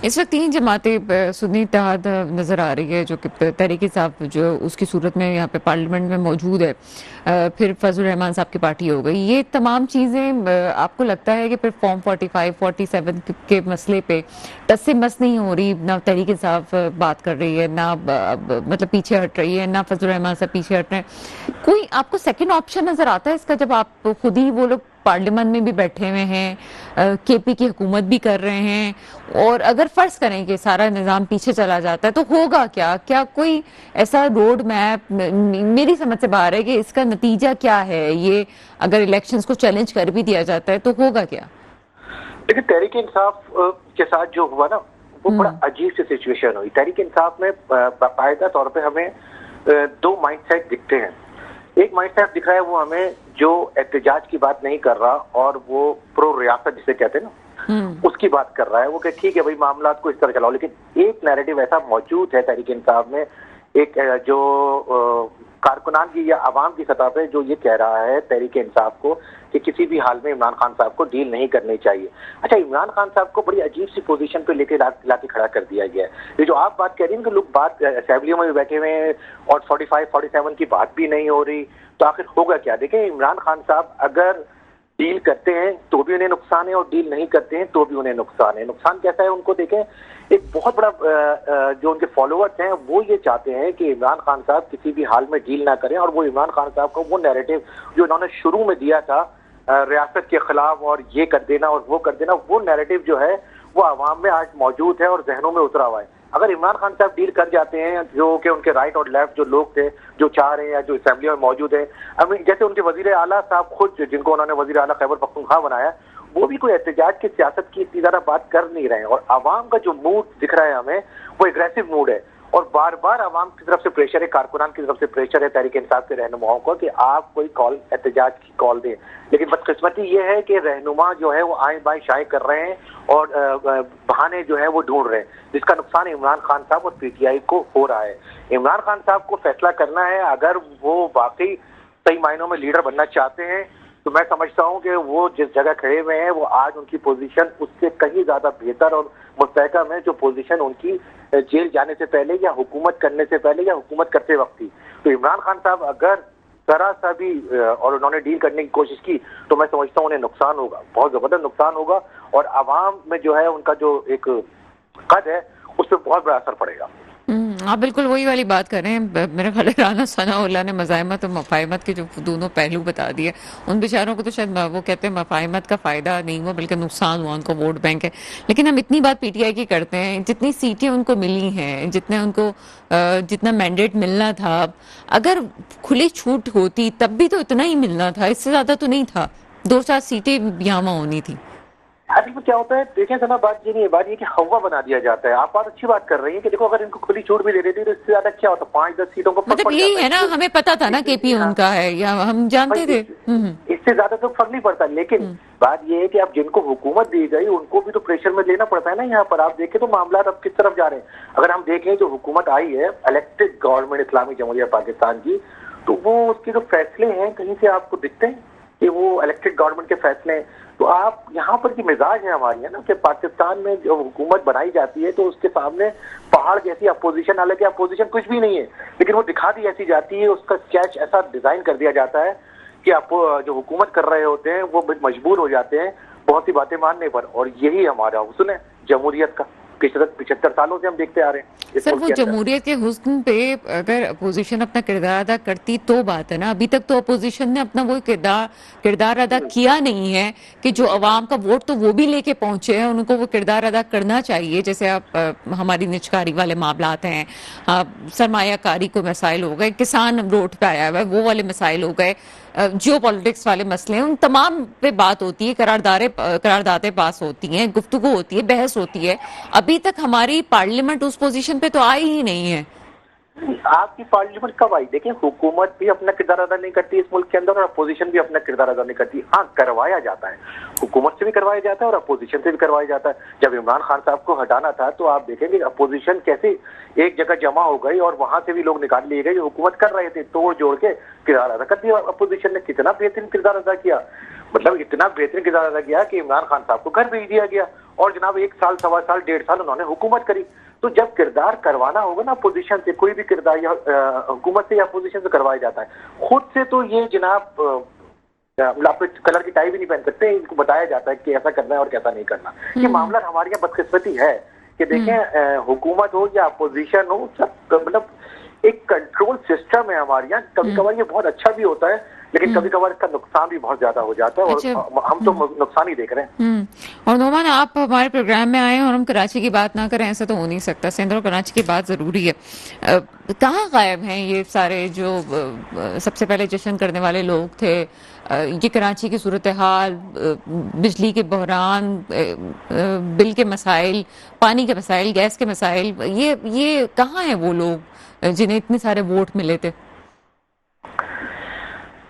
इस वक्त 3 जमातें सुन्नी इत्तेहाद नजर आ रही है जो कि तहरीक इंसाफ जो उसकी सूरत में यहाँ पे पार्लियामेंट में मौजूद है, फिर फजलुर रहमान साहब की पार्टी हो गई। ये तमाम चीज़ें आपको लगता है कि फिर फॉर्म 45, 47 के मसले पे टस से मस नहीं हो रही? ना तहरीक इंसाफ बात कर रही है, ना मतलब पीछे हट रही है, ना फजलुर रहमान साहब पीछे हट रहे हैं। कोई आपको सेकेंड ऑप्शन नजर आता है इसका, जब आप खुद ही वो लोग पार्लियामेंट में भी बैठे हुए हैं, KP की हुकूमत भी कर रहे हैं, और अगर फर्ज करें कि सारा निजाम पीछे चला जाता है तो होगा क्या? क्या कोई ऐसा रोड मैप मेरी समझ से बाहर है कि इसका नतीजा क्या है? ये अगर इलेक्शंस को चैलेंज कर भी दिया जाता है तो होगा क्या? देखिए, तहरीक इंसाफ के साथ जो हुआ ना वो बड़ा अजीब सी सिचुएशन हुई। तहरीक इंसाफ में बाकायदा तौर पे हमें 2 माइंडसेट दिखते हैं। एक माइंडसेट दिख रहा है वो हमें जो एहतजाज की बात नहीं कर रहा और वो प्रो रियासत जिसे कहते हैं ना, उसकी बात कर रहा है। वो कि ठीक है भाई मामला को इस तरह चलाओ, लेकिन एक नैरेटिव ऐसा मौजूद है तहरीक इंसाफ में, एक जो कारकुनान की या आवाम की सतह पे जो ये कह रहा है तहरीक इंसाफ को कि किसी भी हाल में इमरान खान साहब को डील नहीं करनी चाहिए। अच्छा, इमरान खान साहब को बड़ी अजीब सी पोजीशन पे लेके लाके खड़ा कर दिया गया है। ये जो आप बात कह रही हैं कि लोग बात असेंबलियों में बैठे हुए हैं और 45, 47 की बात भी नहीं हो रही, तो आखिर होगा क्या? देखें, इमरान खान साहब अगर डील करते हैं तो भी उन्हें नुकसान है और डील नहीं करते हैं तो भी उन्हें नुकसान है। नुकसान कैसा है उनको देखें, एक बहुत बड़ा जो उनके फॉलोअर्स हैं वो ये चाहते हैं कि इमरान खान साहब किसी भी हाल में डील ना करें, और वो इमरान खान साहब को वो नैरेटिव जो इन्होंने शुरू में दिया था रियासत के खिलाफ और ये कर देना और वो कर देना, वो नैरेटिव जो है वो आवाम में आज मौजूद है और जहनों में उतरा हुआ है। अगर इमरान खान साहब डील कर जाते हैं, जो कि उनके राइट और लेफ्ट जो लोग थे जो चाह रहे हैं या जो असेंबली में मौजूद है, जैसे उनके वजीर आला साहब खुद जिनको उन्होंने वजीर आला खैबर पख्तूनख्वा बनाया, वो भी कोई एहतजाज की सियासत की इतनी ज्यादा बात कर नहीं रहे हैं। और आवाम का जो मूड दिख रहा है हमें, वो एग्रेसिव मूड है, और बार बार आवाम की तरफ से प्रेशर है, कारकुनान की तरफ से प्रेशर है तहरीक इंसाफ के रहनुमाओं को कि आप कोई कॉल, एहतजाज की कॉल दें। लेकिन बदकिस्मती ये है कि रहनुमा जो है वो आए बाएं शाये कर रहे हैं और बहाने जो है वो ढूंढ रहे हैं, जिसका नुकसान इमरान खान साहब और पीटीआई को हो रहा है। इमरान खान साहब को फैसला करना है, अगर वो वाकई सही मायनों में लीडर बनना चाहते हैं तो मैं समझता हूं कि वो जिस जगह खड़े हुए हैं वो आज उनकी पोजीशन उससे कहीं ज्यादा बेहतर और मुस्तहकम है जो पोजीशन उनकी जेल जाने से पहले या हुकूमत करने से पहले या हुकूमत करते वक्त थी। तो इमरान खान साहब अगर जरा सा भी और उन्होंने डील करने की कोशिश की तो मैं समझता हूं उन्हें नुकसान होगा, बहुत जबरदस्त नुकसान होगा, और आवाम में जो है उनका जो एक कद है उस पर बहुत बड़ा असर पड़ेगा। आप बिल्कुल वही वाली बात कर रहे हैं। मेरा ख्याल है राना सनाउल्लाह ने मज़ाहिमत और मफाहिमत के जो दोनों पहलू बता दिए, उन बेचारों को तो शायद वो कहते हैं मफाहिमत का फ़ायदा नहीं हुआ बल्कि नुकसान हुआ, उनको वोट बैंक है। लेकिन हम इतनी बात पीटीआई की करते हैं, जितनी सीटें उनको मिली हैं, जितने उनको जितना मैंडेट मिलना था, अगर खुली छूट होती तब भी तो इतना ही मिलना था, इससे ज़्यादा तो नहीं था। 2-4 सीटें यहाँ होनी थी। अभी में क्या होता है, देखें सना, बात ये नहीं है, बात ये कि हवा बना दिया जाता है। आप बात अच्छी बात कर रही हैं कि देखो अगर इनको खुली छूट भी दे देती तो इससे ज्यादा क्या होता, 5-10 सीटों को मतलब यही है ना, हमें पता था ना केपी उनका है, या हम जानते थे। इससे ज्यादा तो फर्क नहीं पड़ता। लेकिन बात ये है कि अब जिनको हुकूमत दी गई उनको भी तो प्रेशर में लेना पड़ता है ना। यहाँ पर आप देखें तो मामला अब किस तरफ जा रहे हैं। अगर हम देखें जो हुकूमत आई है इलेक्टेड गवर्नमेंट इस्लामी जमहूरिया पाकिस्तान की, तो वो उसके जो फैसले हैं कहीं से आपको दिखते हैं कि वो इलेक्टेड गवर्नमेंट के फैसले हैं। तो आप यहाँ पर की मिजाज है हमारी है ना कि पाकिस्तान में जब हुकूमत बनाई जाती है तो उसके सामने पहाड़ जैसी अपोजिशन, हालांकि अपोजिशन कुछ भी नहीं है लेकिन वो दिखा दी ऐसी जाती है, उसका स्केच ऐसा डिजाइन कर दिया जाता है कि आप जो हुकूमत कर रहे होते हैं वो मजबूर हो जाते हैं बहुत सी बातें मानने पर। और यही हमारा हुस्न है जमहूरियत का, 75 सालों से हम देखते आ रहे हैं। सर वो जमहूरियत के हुस्न पे अगर अपोजिशन अपना किरदार अदा करती तो बात है ना। अभी तक तो अपोजिशन ने अपना वो किरदार अदा किया नहीं है कि जो अवाम का वोट तो वो भी लेके पहुंचे हैं, उनको वो किरदार अदा करना चाहिए। जैसे आप हमारी निजकारी वाले मामलात हैं, सरमायाकारी को मसाइल हो गए, किसान रोड पे आया हुआ है वो वाले मसाइल हो गए, जियो पॉलिटिक्स वाले मसले हैं, उन तमाम पे बात होती है, करारदादें पास होती हैं, गुफ्तगू होती है, बहस होती है। अभी तक हमारी पार्लियामेंट उस पोजीशन पे तो आई ही नहीं है। आपकी पार्लियामेंट कब आई? देखिए हुकूमत भी अपना किरदार अदा नहीं करती इस मुल्क के अंदर और अपोजिशन भी अपना किरदार अदा नहीं करती। हाँ, करवाया जाता है, हुकूमत से भी करवाया जाता है और अपोजिशन से भी करवाया जाता है। जब इमरान खान साहब को हटाना था तो आप देखेंगे अपोजिशन कैसे एक जगह जमा हो गई और वहां से भी लोग निकाल लिए गए जो हुकूमत कर रहे थे, तोड़ जोड़ के किरदार अदा कर दिया। अपोजिशन ने कितना बेहतरीन किरदार अदा किया, मतलब इतना बेहतरीन किरदार अदा किया कि इमरान खान साहब को घर भेज दिया गया और जनाब 1 साल, 1.25 साल, 1.5 साल उन्होंने हुकूमत करी। तो जब किरदार करवाना होगा ना अपोजिशन से, कोई भी किरदार या हुकूमत से या अपोजिशन से करवाया जाता है। खुद से तो ये जनाब आप कलर की टाई भी नहीं पहन सकते, इनको बताया जाता है कि ऐसा करना है और कैसा नहीं करना। ये मामला हमारे यहाँ बदकिस्मती है कि देखें हुकूमत हो या अपोजिशन हो, सब मतलब एक कंट्रोल सिस्टम है हमारे यहाँ। कभी कभार ये बहुत अच्छा भी होता है लेकिन कभी कभार इसका नुकसान भी बहुत ज्यादा हो जाता है। अच्छा, और हम तो नुकसान ही देख रहे हैं। और नोमान, आप हमारे प्रोग्राम में आए और हम कराची की बात ना करें, ऐसा तो हो नहीं सकता। सिंध और कराची की बात जरूरी है। कहाँ गायब हैं ये सारे जो सबसे पहले जश्न करने वाले लोग थे? ये कराची की सूरत हाल, बिजली के बहरान, बिल के मसाइल, पानी के मसाइल, गैस के मसाइल, ये कहाँ हैं वो लोग जिन्हें इतने सारे वोट मिले थे?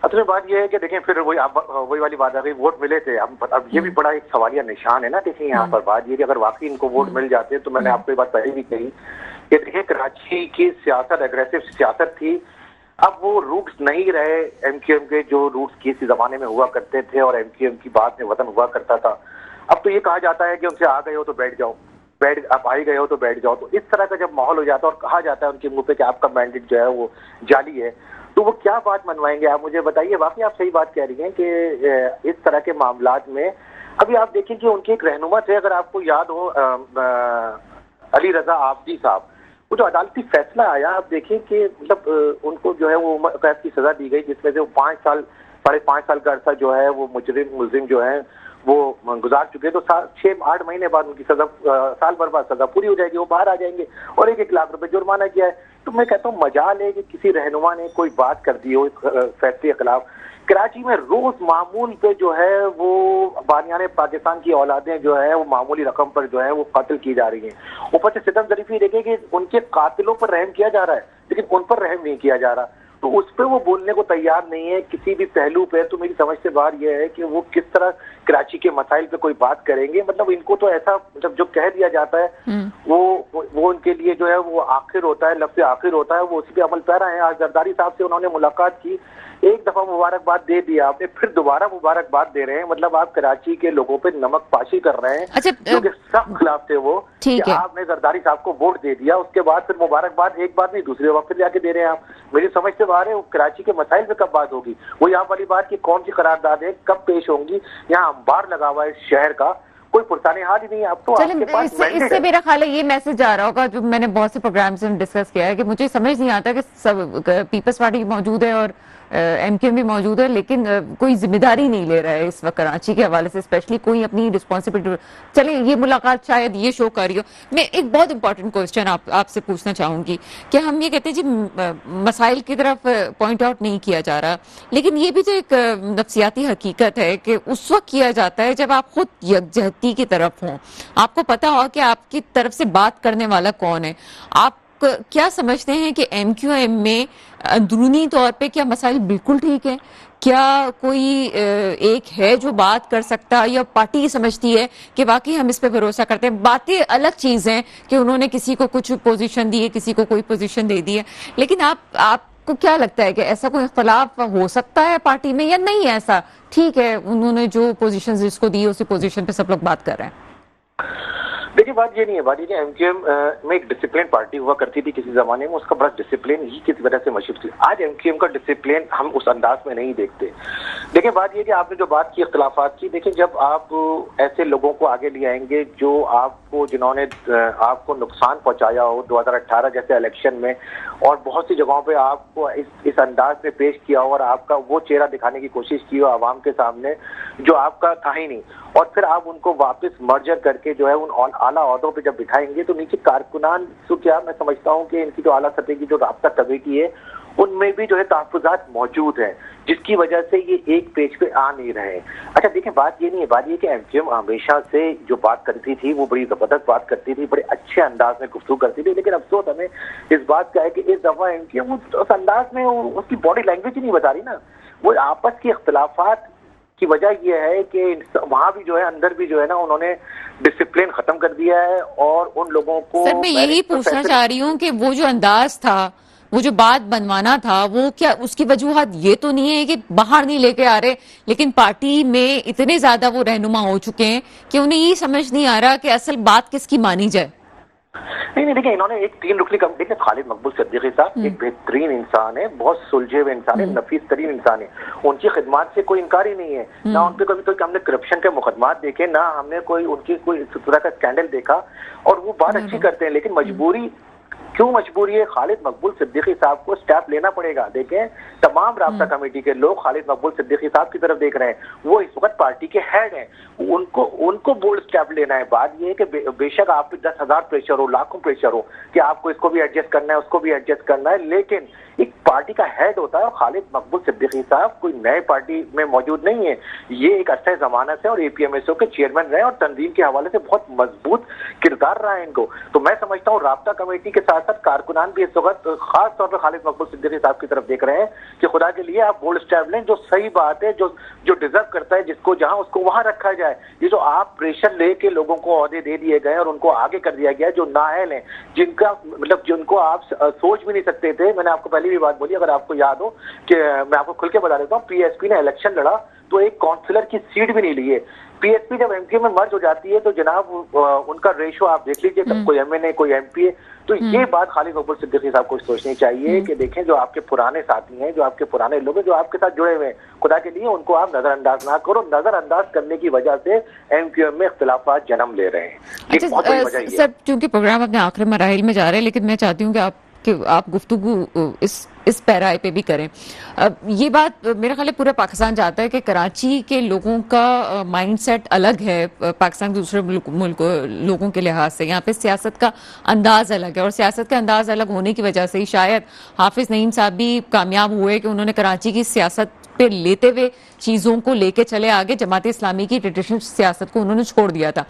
असल में बात यह है कि देखें फिर वही वाली बात आ गई, वोट मिले थे। अब ये भी बड़ा एक सवालिया निशान है ना। देखिए यहाँ पर बात ये कि अगर वाकई इनको वोट मिल जाते तो मैंने आपको ये बात पहले भी कही कि देखिए कराची की सियासत अग्रेसिव सियासत थी। अब वो रूट्स नहीं रहे एमक्यूएम के, जो रूट्स किसी जमाने में हुआ करते थे और एमक्यूएम की बात में वतन हुआ करता था। अब तो ये कहा जाता है कि उनसे आ गए हो तो बैठ जाओ, आप आ ही गए हो तो बैठ जाओ। तो इस तरह का जब माहौल हो जाता है और कहा जाता है उनके मुंह पे कि आपका मैंडेट जो है वो जाली है, तो वो क्या बात मनवाएंगे? आप मुझे बताइए। वाकई आप सही बात कह रही हैं कि इस तरह के मामलात में अभी आप देखें कि उनके एक रहनुमा थे, अगर आपको याद हो अली रजा आबदी साहब, वो जो अदालती फैसला आया, आप देखें कि मतलब उनको जो है वो उम्र कैद की सजा दी गई जिसमें से वो 5 साल 5.5 साल का अरसा जो है वो मुजरिम जो है वो गुजार चुके, तो 6-8 महीने बाद उनकी सजा, साल भर बाद सजा पूरी हो जाएगी, वो बाहर आ जाएंगे और 1-1 लाख रुपए जुर्माना किया है। तो मैं कहता हूँ मजाल है कि किसी रहनुमा ने कोई बात कर दी हो फैसले के खिलाफ। कराची में रोज मामूल पे जो है वो बानियाने पाकिस्तान की औलादें जो है वो मामूली रकम पर जो है वो कत्ल की जा रही हैं। ऊपर से सितम ज़रीफ़ी देखें कि उनके कातिलों पर रहम किया जा रहा है लेकिन उन पर रहम नहीं किया जा रहा, तो उस पर वो बोलने को तैयार नहीं है किसी भी पहलू पे। तो मेरी समझ से बाहर यह है कि वो किस तरह कराची के मसाइल पे कोई बात करेंगे। मतलब इनको तो ऐसा, मतलब जो कह दिया जाता है वो उनके लिए जो है वो आखिर होता है, लफ्ज़ आखिर होता है, वो उसी पे अमल पैरा है। आज जरदारी साहब से उन्होंने मुलाकात की, एक दफा मुबारकबाद दे दिया आपने, फिर दोबारा मुबारकबाद दे रहे हैं। मतलब आप कराची के लोगों पे नमक पाशी कर रहे हैं। अच्छा, क्योंकि सब खिलाफ थे वो कि आपने जरदारी साहब को वोट दे दिया, उसके बाद फिर मुबारकबाद एक बार नहीं दूसरी बार फिर जाके दे रहे हैं आप। मेरी समझ से बाहर है, वो कराची के मसाइल पे कब बात होगी, वो यहाँ वाली बात की कौन सी करारदाद है कब पेश होंगी। यहाँ अंबार लगा हुआ है शहर का, कोई पुरसाने हाल ही नहीं है। अब तो आपके पास इससे मेरा ख्याल है ये मैसेज आ रहा होगा, जो मैंने बहुत से प्रोग्राम्स में डिस्कस किया है, कि मुझे समझ नहीं आता कि सब पीपल्स पार्टी मौजूद है और एमक्यूएम भी मौजूद है, लेकिन कोई जिम्मेदारी नहीं ले रहा है इस वक्त कराची के हवाले से, स्पेशली कोई अपनी रिस्पॉन्सिबिलिटी। चले ये मुलाकात शायद ये शो कर रही हो। मैं एक बहुत इंपॉर्टेंट क्वेश्चन आपसे पूछना चाहूंगी कि हम ये कहते हैं जी मसाइल की तरफ पॉइंट आउट नहीं किया जा रहा, लेकिन ये भी तो एक नफ्सियाती हकीकत है कि उस वक्त किया जाता है जब आप खुद यकजहती की तरफ हों, आपको पता हो कि आपकी तरफ से बात करने वाला कौन है। आप क्या समझते हैं कि एमक्यूएम में अंदरूनी तौर पे क्या मसाइल बिल्कुल ठीक है? क्या कोई एक है जो बात कर सकता, या पार्टी समझती है कि वाकई हम इस पे भरोसा करते हैं? बातें अलग चीज हैं कि उन्होंने किसी को कुछ पोजीशन दी है, किसी को कोई पोजीशन दे दी है, लेकिन आपको क्या लगता है कि ऐसा कोई इख्तलाफ हो सकता है पार्टी में या नहीं? ऐसा ठीक है, उन्होंने जो पोजीशन जिसको दी उसी पोजीशन पे सब लोग बात कर रहे हैं। देखिए बात ये नहीं है, बात ये एमक्यूएम में एक डिसिप्लिन पार्टी हुआ करती थी किसी जमाने में, उसका बड़ा डिसिप्लिन ही किसी वजह से मशहूर थी। आज एमक्यूएम का डिसिप्लिन हम उस अंदाज में नहीं देखते। देखिए बात ये कि आपने जो बात की इख्तलाफात की, देखिए जब आप ऐसे लोगों को आगे ले आएंगे जो जिन्होंने आपको नुकसान पहुंचाया हो 2018 जैसे इलेक्शन में, और बहुत सी जगहों पे आपको इस अंदाज में पेश किया हो और आपका वो चेहरा दिखाने की कोशिश की हो आवाम के सामने जो आपका था ही नहीं, और फिर आप उनको वापस मर्जर करके जो है उन आला ओहदों पे जब बिठाएंगे तो नीचे कारकुनान तो क्या, मैं समझता हूँ कि इनकी जो आला सतह की जो राब्ता कमेटी है उनमें भी जो है तहफ़्फ़ुज़ात मौजूद हैं, जिसकी वजह से ये एक पेज पे आ नहीं रहे। अच्छा देखिए बात ये नहीं है, बात ये कि एमक्यूएम हमेशा से जो बात करती थी वो बड़ी जबरदस्त बात करती थी, बड़े अच्छे अंदाज में गुफ्तगू करती थी, लेकिन अफसोस हमें इस बात का है कि इस दफा एमक्यूएम उस अंदाज में उसकी बॉडी लैंग्वेज ही नहीं बता रही ना। वो आपस की इख्तलाफात की वजह यह है कि वहां भी जो है अंदर भी जो है ना उन्होंने डिसिप्लिन खत्म कर दिया है, और उन लोगों को सर मैं यही पूछना चाह रही हूँ कि वो जो अंदाज था, वो जो बात बनवाना था, वो क्या उसकी वजूहत ये तो नहीं है कि बाहर नहीं लेके आ रहे, लेकिन पार्टी में इतने ज्यादा वो रहनुमा हो चुके हैं कि उन्हें ये समझ नहीं आ रहा कि असल बात किसकी मानी जाए? नहीं देखिए इन्होंने एक 3 रुकनी कमेटी के खालिद मकबूल सिद्दीकी साहब एक बेहतरीन इंसान है, बहुत सुलझे हुए इंसान है, नफीस तरीन इंसान है, उनकी खिदमत से कोई इनकार ही नहीं है। ना उन पे कभी तो हमने करप्शन के मुकदमात देखे, ना हमने उनकी कोई इस तरह का स्कैंडल देखा, और वो बात अच्छी करते हैं, लेकिन मजबूरी क्यों मजबूरी है? खालिद मकबूल सिद्दीकी साहब को स्टेप लेना पड़ेगा। देखें तमाम राब्ता कमेटी के लोग खालिद मकबूल सिद्दीकी साहब की तरफ देख रहे हैं, वो इस वक्त पार्टी के हेड हैं, उनको बोल्ड स्टेप लेना है। बात ये है कि बेशक आप पे 10,000 प्रेशर हो, लाखों प्रेशर हो कि आपको इसको भी एडजस्ट करना है, उसको भी एडजस्ट करना है, लेकिन एक पार्टी का हेड होता है, और खालिद मकबूल सिद्दीकी साहब कोई नए पार्टी में मौजूद नहीं है, ये एक अरसा जमानत है और एपीएमएसओ के चेयरमैन रहे और तंजीम के हवाले से बहुत मजबूत किरदार रहा है इनको। तो मैं समझता हूँ राब्ता कमेटी के साथ साथ कारकुनान भी इस वक्त खास तौर पर खालिद मकबूल सिद्दीकी साहब की तरफ देख रहे हैं कि खुदा के लिए आप बोल्ड स्टेप लें, जो सही बात है, जो डिजर्व करता है, जिसको जहां उसको वहां रखा जाए। ये जो आप प्रेशर लेके लोगों को ओहदे दे दिए गए और उनको आगे कर दिया गया, जो नाअहल हैं, जिनका मतलब जिनको आप सोच भी नहीं सकते थे। मैंने आपको पहले भी बात बोली, अगर आपको याद हो कि मैं आपको खुल के बता देता हूँ, पीएसपी ने इलेक्शन लड़ा तो एक काउंसलर की सीट भी नहीं ली है। पीएसपी जब एमक्यू में मर्ज हो जाती है तो जनाब उनका रेशो आप देख लीजिए, कोई एमएनए कोई एमपीए। तो ये बात खालिद मकबूल सिद्दीकी साहब को सोचनी चाहिए कि देखें जो आपके पुराने साथी हैं, जो आपके पुराने लोग हैं, जो आपके साथ जुड़े हुए हैं, खुदा के लिए उनको आप नजरअंदाज ना करो। नजरअंदाज करने की वजह से एमक्यूएम में इख्तिलाफात जन्म ले रहे हैं। अच्छा, बहुत बड़ी वजह सर, चूंकि प्रोग्राम अपने आखिरी मराहिल में जा रहे हैं, लेकिन मैं चाहती हूँ कि आप गुफ्तगू इस इस पैराए पे भी करें। ये बात मेरा ख्याल है पूरा पाकिस्तान चाहता है कि कराची के लोगों का माइंडसेट अलग है पाकिस्तान के दूसरे मुल्क लोगों के लिहाज से। यहाँ पे सियासत का अंदाज अलग है और सियासत का अंदाज अलग होने की वजह से ही शायद हाफिज नईम साहब भी कामयाब हुए कि उन्होंने कराची की सियासत पे लेते हुए चीजों को लेके चले आगे। जमात इस्लामी की ट्रेडिशनल सियासत को उन्होंने छोड़ दिया था।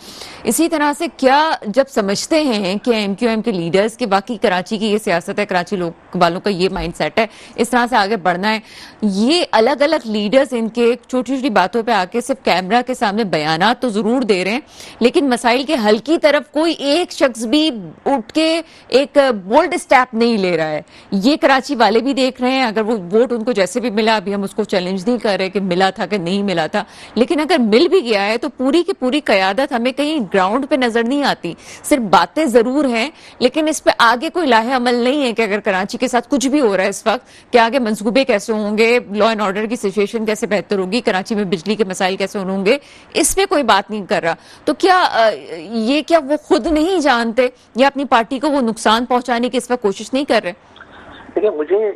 इसी तरह से क्या जब समझते हैं कि एमक्यूएम के लीडर्स की बाकी कराची की ये सियासत है, कराची लोग वालों का ये माइंडसेट है, इस तरह से आगे बढ़ना है, ये अलग अलग लीडर्स इनके छोटी छोटी बातों पे आके सिर्फ कैमरा के सामने बयानात तो जरूर दे रहे हैं, लेकिन मसाइल के हल की तरफ कोई एक शख्स भी उठ के एक बोल्ड स्टेप नहीं ले रहा है। ये कराची वाले भी देख रहे हैं। अगर वो वोट उनको जैसे भी मिला, अभी हम उसको चैलेंज नहीं कर रहे कि मिला था कि नहीं मिला था, लेकिन अगर मिल भी गया है तो पूरी की पूरी कयादत हमें कहीं ग्राउंड पे नजर नहीं आती। सिर्फ बातें जरूर हैं, लेकिन इस पे आगे कोई लाहे अमल नहीं है कि अगर कराची के साथ कुछ भी हो रहा है इस वक्त, कि आगे मंसूबे कैसे होंगे, लॉ एंड ऑर्डर की सिचुएशन कैसे बेहतर होगी, कराची में बिजली के मसाइल कैसे होंगे, इस पे कोई बात नहीं कर रहा। तो क्या वो खुद नहीं जानते या अपनी पार्टी को वो नुकसान पहुंचाने की इस वक्त कोशिश नहीं कर रहे? देखिए,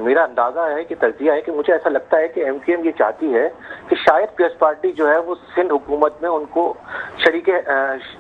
मेरा अंदाजा है कि तर्जिया है कि मुझे ऐसा लगता है कि एमक्यूएम ये चाहती है कि शायद पीएस पार्टी जो है वो सिंध हुकूमत में उनको शरीके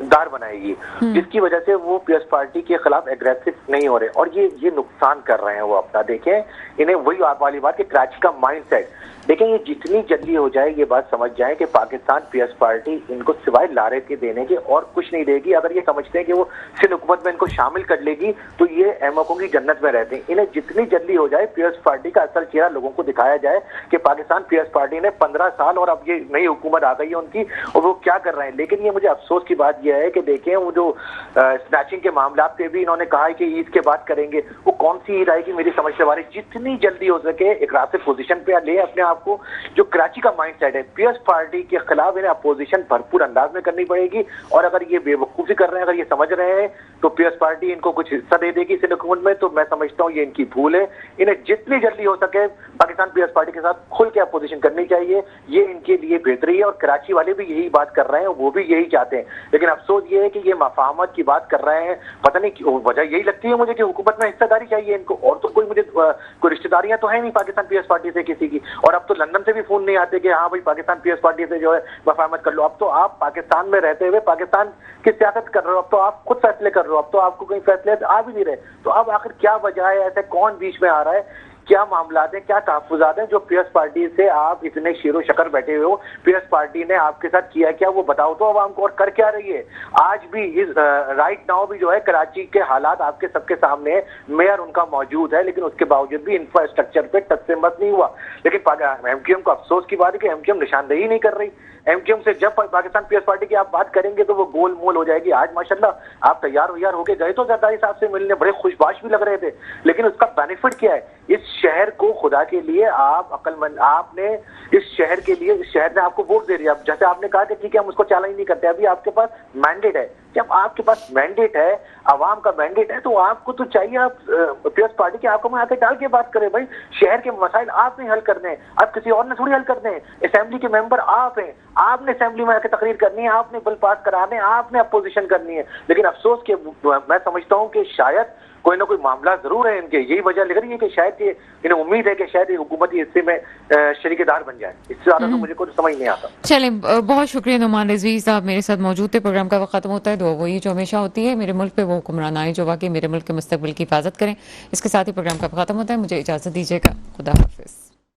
दार बनाएगी, जिसकी वजह से वो पीएस पार्टी के खिलाफ एग्रेसिव नहीं हो रहे और ये नुकसान कर रहे हैं वो अपना। देखें, इन्हें वही वाली बात कि कराची का माइंडसेट, देखें ये जितनी जल्दी हो जाए ये बात समझ जाए कि पाकिस्तान पीएस पार्टी इनको सिवाय लारे के देने के और कुछ नहीं देगी। अगर ये समझते हैं कि वो सिंध हुकूमत में इनको शामिल कर लेगी तो ये एमओको की जन्नत में रहते हैं। इन्हें जितनी जल्दी हो जाए पीएस पार्टी का असल चेहरा लोगों को दिखाया जाए कि पाकिस्तान पीएस पार्टी ने 15 साल और अब ये नई हुकूमत आ गई है उनकी और वो क्या कर रहे हैं। लेकिन ये मुझे अफसोस की बात यह है कि देखें, वो जो स्नैचिंग के मामला पे भी इन्होंने कहा है कि ईद के बाद करेंगे, वो कौन सी ईद आएगी मेरी समझ से बाहर। जितनी जल्दी हो सके एक रास्ते पोजीशन पे ले अपने आप को। जो कराची का माइंडसेट है, पीएस पार्टी के खिलाफ इन्हें अपोजिशन भरपूर अंदाज में करनी पड़ेगी और अगर ये बेवकूफी कर रहे हैं, अगर ये समझ रहे हैं तो पीएस पार्टी इनको कुछ हिस्सा दे देगी सिंध हुकूमत में। तो मैं समझता हूँ ये इनकी भूल है। इन्हें जितनी जल्दी हो सके पाकिस्तान पीएस पार्टी के साथ खुल के अपोजिशन करनी चाहिए, ये इनके लिए बेहतरी है और कराची वाले भी यही बात कर रहे हैं, वो भी यही चाहते हैं। लेकिन अफसोस ये है कि ये मफाहमत की बात कर रहे हैं, पता नहीं क्यों वजह यही लगती है मुझे कि हुकूमत में हिस्सेदारी चाहिए इनको, और तो कोई मुझे कोई रिश्तेदारियां तो है नहीं पाकिस्तान पीएस पार्टी से किसी की। और अब तो लंदन से भी फोन नहीं आते कि हाँ भाई पाकिस्तान पीएस पार्टी से जो है मफाहमत कर लो। अब तो आप पाकिस्तान में रहते हुए पाकिस्तान की सियासत कर रहे हो, अब तो आप खुद फैसले कर रहे हो, अब तो आपको कहीं फैसले आ भी नहीं रहे। तो अब आखिर क्या वजह है, ऐसे कौन बीच में आ रहा है, क्या मामला है, क्या तहफ्फुज़ात हैं जो पीएस पार्टी से आप इतने शेरो शकर बैठे हुए हो। पीएस पार्टी ने आपके साथ किया क्या वो बताओ तो अवाम को, और कर क्या रही है। आज भी इस राइट नाउ भी जो है कराची के हालात आपके सबके सामने है। मेयर उनका मौजूद है लेकिन उसके बावजूद भी इंफ्रास्ट्रक्चर पे टच से मत नहीं हुआ। लेकिन एमक्यूएम को अफसोस की बात है कि एमक्यूएम निशानदेही नहीं कर रही। एमक्यूएम से जब पाकिस्तान पीएस पार्टी की आप बात करेंगे तो वो गोल मोल हो जाएगी। आज माशाल्लाह आप तैयार होके गए तो जरदारी साहब से मिलने, बड़े खुशबाश भी लग रहे थे, लेकिन उसका बेनिफिट क्या है। इस शहर को खुदा के लिए आप अक्लमंद, आपने इस शहर के लिए, इस शहर ने आपको वोट दे दिया। जैसे आपने कहा कि ठीक है हम उसको चैलेंज नहीं करते, अभी आपके पास मैंडेट है। जब आपके पास मैंडेट है, आवाम का मैंडेट है, तो आपको तो चाहिए आप पीएस पार्टी के आपको में आके डाल के बात करें। भाई शहर के मसाइल आपने हल करने हैं, अब किसी और ने थोड़ी हल करने हैं। असेंबली के मेंबर आप हैं, आपने असेंबली में आके तकरीर करनी है, आपने बिल पास कराने, आपने अपोजिशन करनी है। लेकिन अफसोस के मैं समझता हूं कि शायद कोई ना कोई मामला जरूर है इनके, यही वजह लग रही है कि शायद ये इन्हें उम्मीद है कि शायद ये हुकूमती हिस्से में शरीकेदार बन जाए। इससे ज्यादा तो मुझे कुछ समझ नहीं आता। चलें, बहुत शुक्रिया नुमान रिजवी साहब मेरे साथ मौजूद थे। प्रोग्राम का वक्त खत्म होता है, दुआ वही जो हमेशा होती है, मेरे मुल्क पे वो हुक्मरान आए जो वाकई मेरे मुल्क के मुस्तकबिल की हिफाजत करें। इसके साथ ही प्रोग्राम का खत्म होता है, मुझे इजाजत दीजिएगा, खुदा हाफिज।